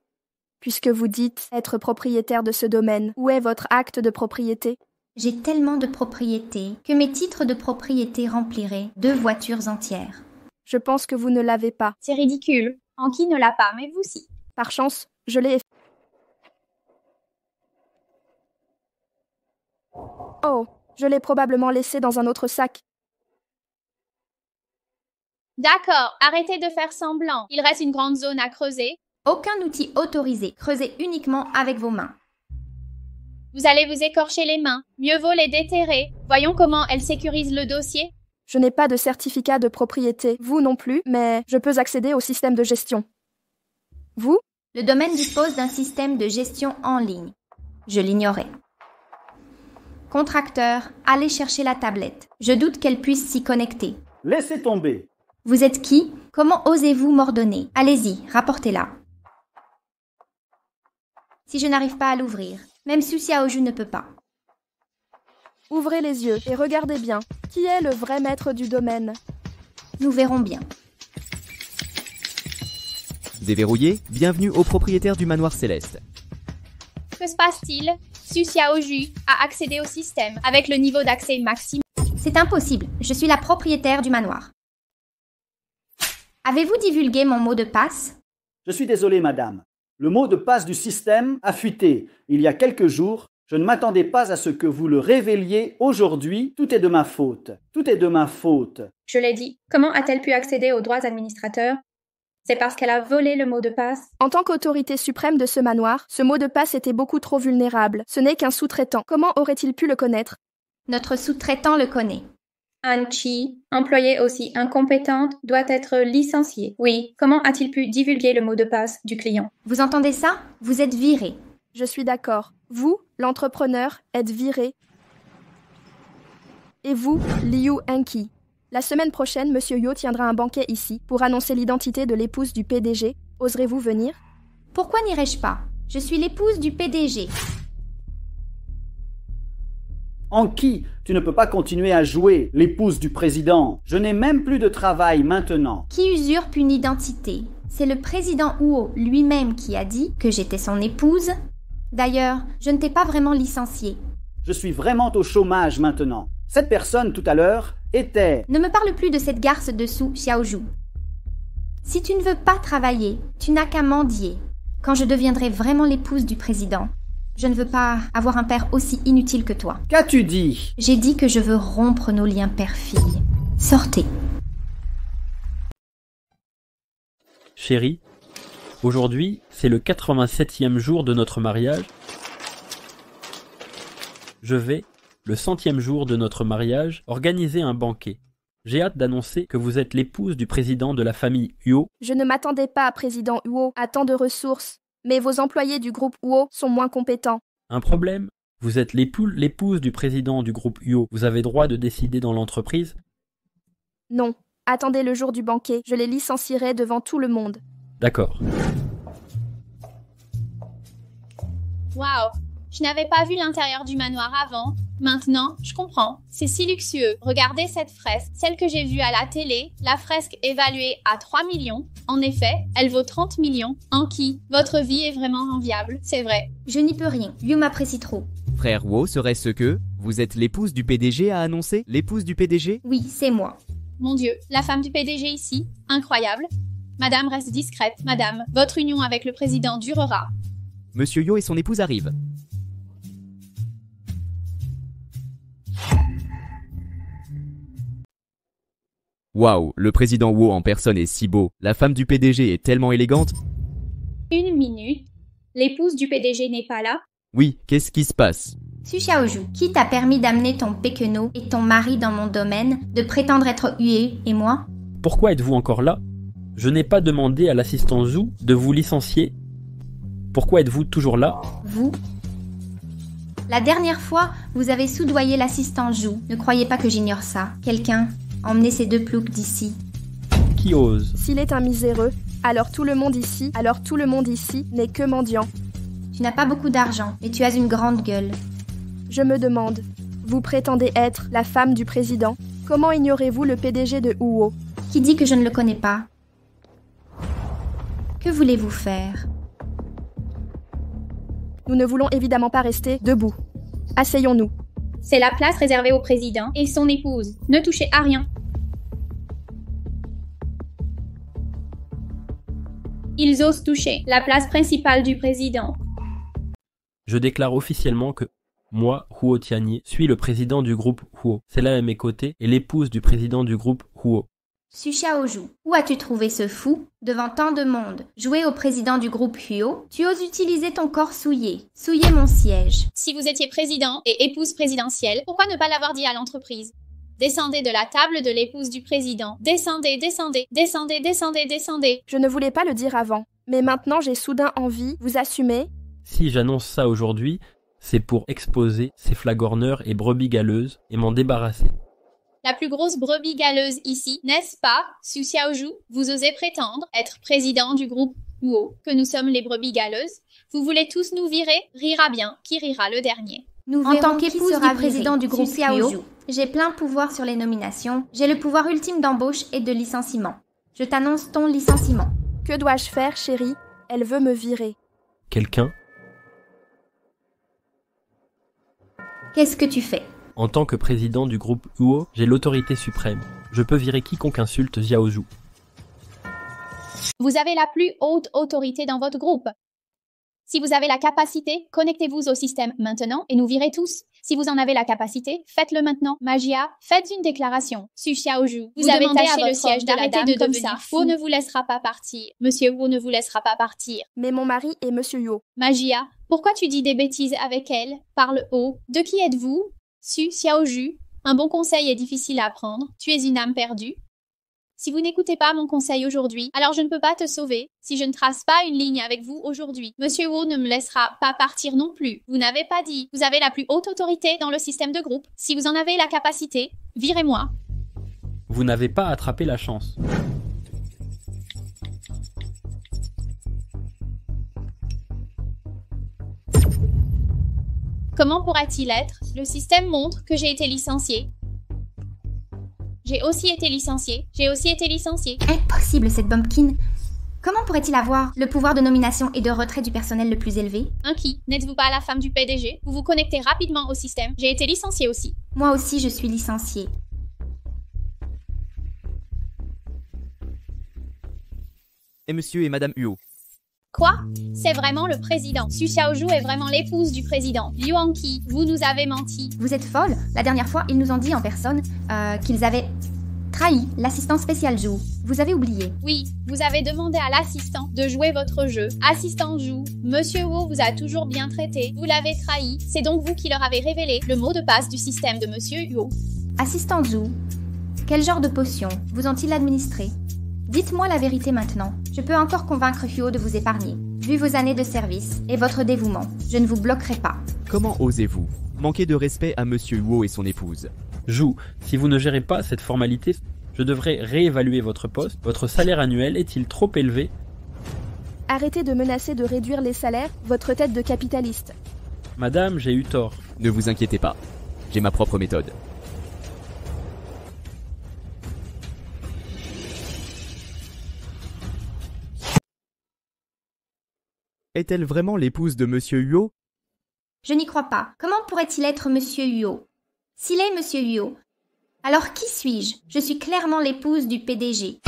Puisque vous dites être propriétaire de ce domaine, où est votre acte de propriété? J'ai tellement de propriétés que mes titres de propriété rempliraient 2 voitures entières. Je pense que vous ne l'avez pas. C'est ridicule. Anki ne l'a pas, mais vous si. Par chance, je l'ai. Oh, je l'ai probablement laissé dans un autre sac. D'accord, arrêtez de faire semblant. Il reste une grande zone à creuser. Aucun outil autorisé. Creusez uniquement avec vos mains. Vous allez vous écorcher les mains. Mieux vaut les déterrer. Voyons comment elle sécurise le dossier. Je n'ai pas de certificat de propriété, vous non plus, mais je peux accéder au système de gestion. Vous? Le domaine dispose d'un système de gestion en ligne. Je l'ignorais. Contracteur, allez chercher la tablette. Je doute qu'elle puisse s'y connecter. Laissez tomber. Vous êtes qui? Comment osez-vous m'ordonner? Allez-y, rapportez-la. Si je n'arrive pas à l'ouvrir, même Su Xiaoju ne peut pas. Ouvrez les yeux et regardez bien. Qui est le vrai maître du domaine? Nous verrons bien. Déverrouillé, bienvenue au propriétaire du manoir céleste. Que se passe-t-il? Su Xiaoju a accédé au système avec le niveau d'accès maximum. C'est impossible, je suis la propriétaire du manoir. Avez-vous divulgué mon mot de passe? Je suis désolé, madame. Le mot de passe du système a fuité il y a quelques jours. Je ne m'attendais pas à ce que vous le révéliez aujourd'hui. Tout est de ma faute. Tout est de ma faute. Je l'ai dit. Comment a-t-elle pu accéder aux droits administrateurs? C'est parce qu'elle a volé le mot de passe. En tant qu'autorité suprême de ce manoir, ce mot de passe était beaucoup trop vulnérable. Ce n'est qu'un sous-traitant. Comment aurait-il pu le connaître? Notre sous-traitant le connaît. Anchi, employée aussi incompétente, doit être licenciée. Oui, comment a-t-il pu divulguer le mot de passe du client? Vous entendez ça? Vous êtes viré. Je suis d'accord. Vous, l'entrepreneur, êtes viré. Et vous, Liu Enki. La semaine prochaine, Monsieur Yo tiendra un banquet ici pour annoncer l'identité de l'épouse du PDG. Oserez-vous venir? Pourquoi n'irais-je pas? Je suis l'épouse du PDG. Anki, tu ne peux pas continuer à jouer l'épouse du président. Je n'ai même plus de travail maintenant. Qui usurpe une identité? C'est le président Huo lui-même qui a dit que j'étais son épouse. D'ailleurs, je ne t'ai pas vraiment licencié. Je suis vraiment au chômage maintenant. Cette personne, tout à l'heure, était... Ne me parle plus de cette garce de Su Xiaoju. Si tu ne veux pas travailler, tu n'as qu'à mendier. Quand je deviendrai vraiment l'épouse du président, je ne veux pas avoir un père aussi inutile que toi. Qu'as-tu dit? J'ai dit que je veux rompre nos liens père-fille. Sortez. Chérie, aujourd'hui, c'est le 87e jour de notre mariage. Je vais, le 100e jour de notre mariage, organiser un banquet. J'ai hâte d'annoncer que vous êtes l'épouse du président de la famille Huo. Je ne m'attendais pas, président Huo, à tant de ressources, mais vos employés du groupe Huo sont moins compétents. Un problème? Vous êtes l'épouse du président du groupe Huo. Vous avez droit de décider dans l'entreprise? Non. Attendez le jour du banquet, je les licencierai devant tout le monde. D'accord. Waouh! Je n'avais pas vu l'intérieur du manoir avant. Maintenant, je comprends. C'est si luxueux. Regardez cette fresque, celle que j'ai vue à la télé. La fresque évaluée à 3 millions. En effet, elle vaut 30 millions. Anki, votre vie est vraiment enviable, c'est vrai. Je n'y peux rien. Liu m'apprécie trop. Frère Wo, serait-ce que vous êtes l'épouse du PDG à annoncer? L'épouse du PDG? Oui, c'est moi. Mon Dieu, la femme du PDG ici? Incroyable. Madame reste discrète. Madame, votre union avec le président durera. Monsieur Yo et son épouse arrivent. Waouh, le président Wo en personne est si beau. La femme du PDG est tellement élégante. Une minute. L'épouse du PDG n'est pas là? Oui, qu'est-ce qui se passe? Su Xiaoju, qui t'a permis d'amener ton Péquenot et ton mari dans mon domaine, de prétendre être Hue et moi? Pourquoi êtes-vous encore là? Je n'ai pas demandé à l'assistant Zhu de vous licencier. Pourquoi êtes-vous toujours là? Vous? La dernière fois, vous avez soudoyé l'assistant Zhu. Ne croyez pas que j'ignore ça. Quelqu'un, emmenez ces deux ploucs d'ici. Qui ose? S'il est un miséreux, alors tout le monde ici n'est que mendiant. Tu n'as pas beaucoup d'argent, mais tu as une grande gueule. Je me demande, vous prétendez être la femme du président? Comment ignorez-vous le PDG de Huo? Qui dit que je ne le connais pas? Que voulez-vous faire? Nous ne voulons évidemment pas rester debout. Asseyons-nous. C'est la place réservée au président et son épouse. Ne touchez à rien. Ils osent toucher la place principale du président. Je déclare officiellement que moi, Huo Tianyi, suis le président du groupe Huo. Celle-là à mes côtés est l'épouse du président du groupe Huo. Su Xiaoju, où as-tu trouvé ce fou? Devant tant de monde, jouer au président du groupe Huo, tu oses utiliser ton corps souiller mon siège. Si vous étiez président et épouse présidentielle, pourquoi ne pas l'avoir dit à l'entreprise? Descendez de la table de l'épouse du président. Descendez, descendez, descendez, descendez, descendez. Je ne voulais pas le dire avant, mais maintenant j'ai soudain envie, vous assumez? Si j'annonce ça aujourd'hui, c'est pour exposer ces flagorneurs et brebis galeuses et m'en débarrasser. La plus grosse brebis galeuse ici, n'est-ce pas, Su Xiaoju? Vous osez prétendre être président du groupe Huo, que nous sommes les brebis galeuses? Vous voulez tous nous virer? Rira bien, qui rira le dernier? En tant qu'épouse du président du groupe Huo, j'ai plein pouvoir sur les nominations, j'ai le pouvoir ultime d'embauche et de licenciement. Je t'annonce ton licenciement. Que dois-je faire, chérie? Elle veut me virer. Quelqu'un? Qu'est-ce que tu fais? En tant que président du groupe Huo, j'ai l'autorité suprême. Je peux virer quiconque insulte Xiaoju. Vous avez la plus haute autorité dans votre groupe. Si vous avez la capacité, connectez-vous au système maintenant et nous virez tous. Si vous en avez la capacité, faites-le maintenant. Magia, faites une déclaration. Su Xiaoju, vous avez taché le siège de la dame de comme ça. Huo ne vous laissera pas partir. Monsieur Huo ne vous laissera pas partir. Mais mon mari est Monsieur Huo. Magia, pourquoi tu dis des bêtises avec elle? Parle haut. De qui êtes-vous? Su Xiaoju, un bon conseil est difficile à prendre. Tu es une âme perdue. Si vous n'écoutez pas mon conseil aujourd'hui, alors je ne peux pas te sauver si je ne trace pas une ligne avec vous aujourd'hui. Monsieur Huo ne me laissera pas partir non plus. Vous n'avez pas dit. Vous avez la plus haute autorité dans le système de groupe. Si vous en avez la capacité, virez-moi. Vous n'avez pas attrapé la chance. Comment pourrait-il être? Le système montre que j'ai été licencié. J'ai aussi été licencié. Impossible, cette bumpkin. Comment pourrait-il avoir le pouvoir de nomination et de retrait du personnel le plus élevé? Qui? N'êtes-vous pas la femme du PDG? Vous vous connectez rapidement au système. J'ai été licencié aussi. Moi aussi, je suis licenciée. Et monsieur et madame Huo. Quoi? C'est vraiment le président. Su Xiaoju est vraiment l'épouse du président. Liu Anqi, vous nous avez menti. Vous êtes folle? La dernière fois, ils nous ont dit en personne qu'ils avaient... Trahi, l'assistant spécial joue. Vous avez oublié. Oui, vous avez demandé à l'assistant de jouer votre jeu. Assistant joue. Monsieur Wu vous a toujours bien traité. Vous l'avez trahi. C'est donc vous qui leur avez révélé le mot de passe du système de Monsieur Yu. Assistant Zhu, quel genre de potion vous ont-ils administré? Dites-moi la vérité maintenant. Je peux encore convaincre Huo de vous épargner. Vu vos années de service et votre dévouement, je ne vous bloquerai pas. Comment osez-vous manquer de respect à Monsieur Huo et son épouse? Zhu, si vous ne gérez pas cette formalité, je devrais réévaluer votre poste. Votre salaire annuel est-il trop élevé? Arrêtez de menacer de réduire les salaires, votre tête de capitaliste. Madame, j'ai eu tort. Ne vous inquiétez pas, j'ai ma propre méthode. Est-elle vraiment l'épouse de Monsieur Huo? Je n'y crois pas. Comment pourrait-il être Monsieur Huo? S'il est Monsieur Huo, alors qui suis-je? Je suis clairement l'épouse du PDG.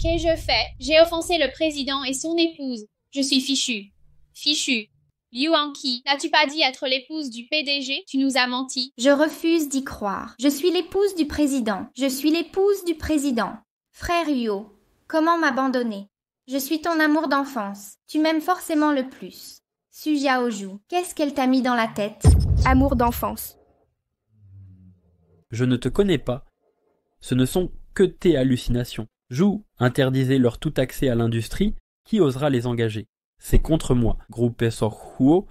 Qu'ai-je fait? J'ai offensé le président et son épouse. Je suis fichu. Fichu. Liu Anqi, n'as-tu pas dit être l'épouse du PDG? Tu nous as menti. Je refuse d'y croire. Je suis l'épouse du président. Je suis l'épouse du président. Frère Huo, comment m'abandonner? Je suis ton amour d'enfance. Tu m'aimes forcément le plus. Su Jiaozhu, qu'est-ce qu'elle t'a mis dans la tête? Amour d'enfance. Je ne te connais pas. Ce ne sont que tes hallucinations. Zhu, interdisez-leur tout accès à l'industrie. Qui osera les engager? C'est contre moi. Groupe Sor Huo.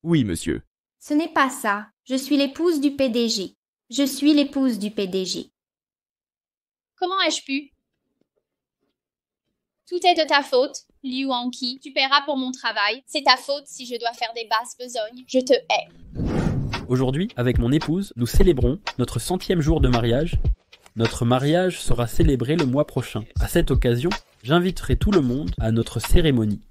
Oui, monsieur. Ce n'est pas ça. Je suis l'épouse du PDG. Je suis l'épouse du PDG. Comment ai-je pu? Tout est de ta faute, Liu Anqi. Tu paieras pour mon travail. C'est ta faute si je dois faire des basses besognes. Je te hais. Aujourd'hui, avec mon épouse, nous célébrons notre 100e jour de mariage. Notre mariage sera célébré le mois prochain. À cette occasion, j'inviterai tout le monde à notre cérémonie.